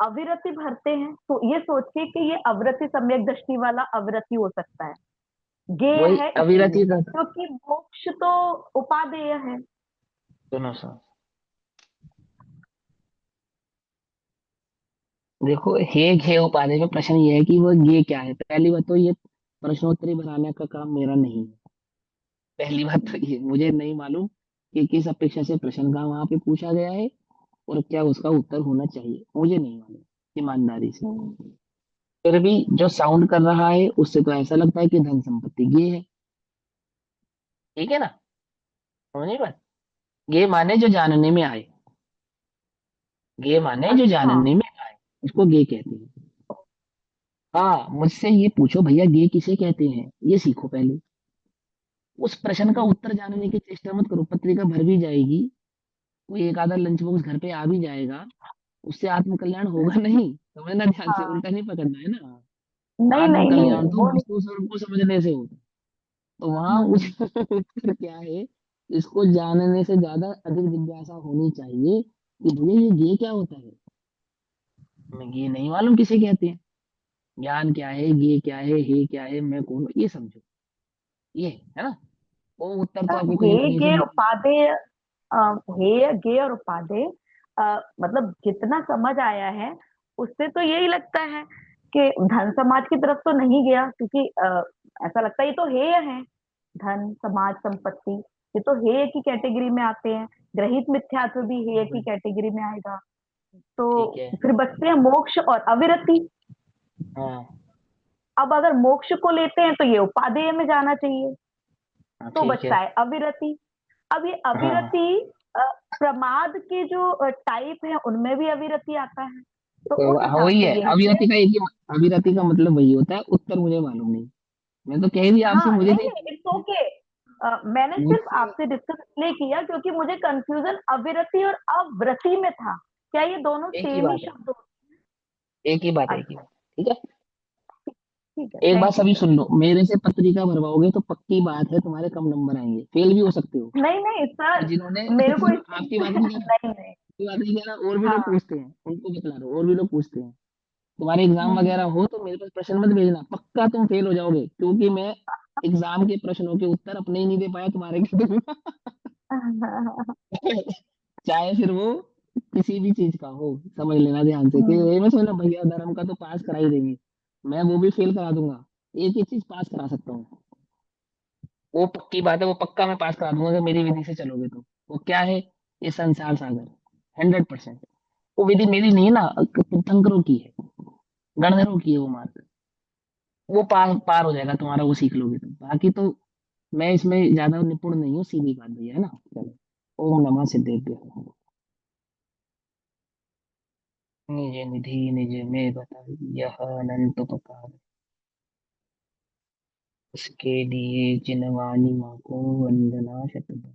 अविरति भरते हैं तो ये सोच के कि ये अवृत्ति सम्यक दृष्टि वाला अविरति हो सकता है, गेय वही है अविरति इसीलिए, का। क्योंकि मोक्ष तो उपादेय है। सुनो सुनो, देखो हे घे उपाधि में प्रश्न ये है कि वो ये क्या है। पहली बात तो ये प्रश्नोत्तरी बनाने का काम मेरा नहीं है। पहली बात तो ये मुझे नहीं मालूम कि किस अपेक्षा से प्रश्न का वहां पे पूछा गया है और क्या उसका उत्तर होना चाहिए, मुझे नहीं मालूम ईमानदारी से। हम्म, फिर भी जो साउंड कर रहा है उससे तो ऐसा लगता है कि धन संपत्ति ये है। ठीक है ना, समझिए बात। ये माने जो जानने में आए, ये माने जो अच्छा। जानने में आए, उसको गे कहते हैं। हाँ, मुझसे ये पूछो भैया गे किसे कहते हैं, ये सीखो पहले। उस प्रश्न का हम्म, उत्तर जानने की चेष्टा मत करो, पत्रिका भर भी जाएगी, कोई एक आधा लंच बॉक्स घर पे आ भी जाएगा, उससे आत्मकल्याण होगा नहीं। समझना ध्यान से, हाँ, उल्टा नहीं पकड़ना है ना। नहीं नहीं नहीं, आत्मकल्याण तो वो नहीं। महसूस और को समझने से होता है। तो वहां उस हम्म, उत्तर क्या है, इसको जानने से ज्यादा अधिक जिज्ञासा होनी चाहिए कि भैया ये क्या होता है। मैं ये नहीं मालूम किसे कहते हैं, ज्ञान क्या है, ये क्या है, हे क्या है, मैं कौन हूं, ये समझो। ये है ना, वो उत्तर तो आपको कहीं ना हे कहीं से गे मिलेगा। उपाधेय, हे गे और उपाधेय, मतलब जितना समझ आया है उससे तो यही लगता है कि धन समाज की तरफ तो नहीं गया, क्योंकि ऐसा लगता है ये तो हेय है। धन समाज संपत्ति, ये तो हेय की कैटेगरी में आते हैं। ग्रहित मिथ्यात्व भी हेय की कैटेगरी में आएगा। तो ठीक है। फिर बचते हैं मोक्ष और अविरति। हाँ। अब अगर मोक्ष को लेते हैं तो ये उपादेय में जाना चाहिए। हाँ तो ठीक है। बचता है अविरति। अब ये हाँ अविरति, अ, प्रमाद के जो टाइप है उनमें भी अविरति आता है। तो तो उस हाँ हिसाब वही से है, ये है कि अविरति का एक ही, अविरति का मतलब वही होता है, उत्तर मुझे मालूम नहीं। मैं तो कह ही दिया आपसे, हाँ, मुझे नहीं नहीं नहीं, इट्स ओके। मैंने सिर्फ मुझसे। आपसे डिस्कस इसलिए किया क्योंकि मुझे कंफ्यूजन अविरति और अव्रति में था। क्या ये दोनों एक ही सेम ही बात है, शब्द होते एक ही बात है, एक ही हैं? बात। ठीक है। अच्छा, ठीक है, एक बात थैंक यू सभी सर। सुन लो, मेरे से पत्रिका भरवाओगे तो पक्की बात है तुम्हारे कम नंबर आएंगे, फेल भी हो सकते हो। नहीं नहीं और सर, जिन्होंने मेरे को आपकी बात नहीं कह रहा, नहीं नहीं। आपकी बात नहीं कह रहा, और भी लोग हाँ। पूछते हैं, उनको बतला रहा हूँ, और भी लोग पूछते हैं। तुम्हारे एग्जाम हम्म, वगैरह हो तो मेरे पास प्रश्न मत भेजना, पक्का तुम फेल हो जाओगे, क्योंकि मैं एग्जाम के प्रश्नों के उत्तर अपने ही नहीं दे पाया, तुम्हारे के दूंगा। चाहे फिर वो किसी भी चीज का हो, समझ लेना ध्यान से कि हम्म, ये मत सोचना भैया धर्म का तो पास करा ही देंगे, मैं वो भी फेल करा दूंगा। एक ही चीज पास करा सकता हूँ, वो पक्की बात है, वो पक्का मैं पास करा दूंगा अगर मेरी विधि से चलोगे तो। वो क्या है, ये संसार सागर, 100%। वो विधि मेरी नहीं है ना, तीर्थंकरों की है, गणधरों की है वो मार्ग। वो पार पार हो जाएगा तुम्हारा, वो सीख लोगे तुम, बाकी तो मैं इसमें ज्यादा निपुण नहीं हूँ, सीधी बात भैया, है ना। चलो, ओम नमः सिद्धेभ्य। निज निधि निज में बताई, यह अनंत उपकार, उसके लिए जिनवानी माँ को वंदना शतबार।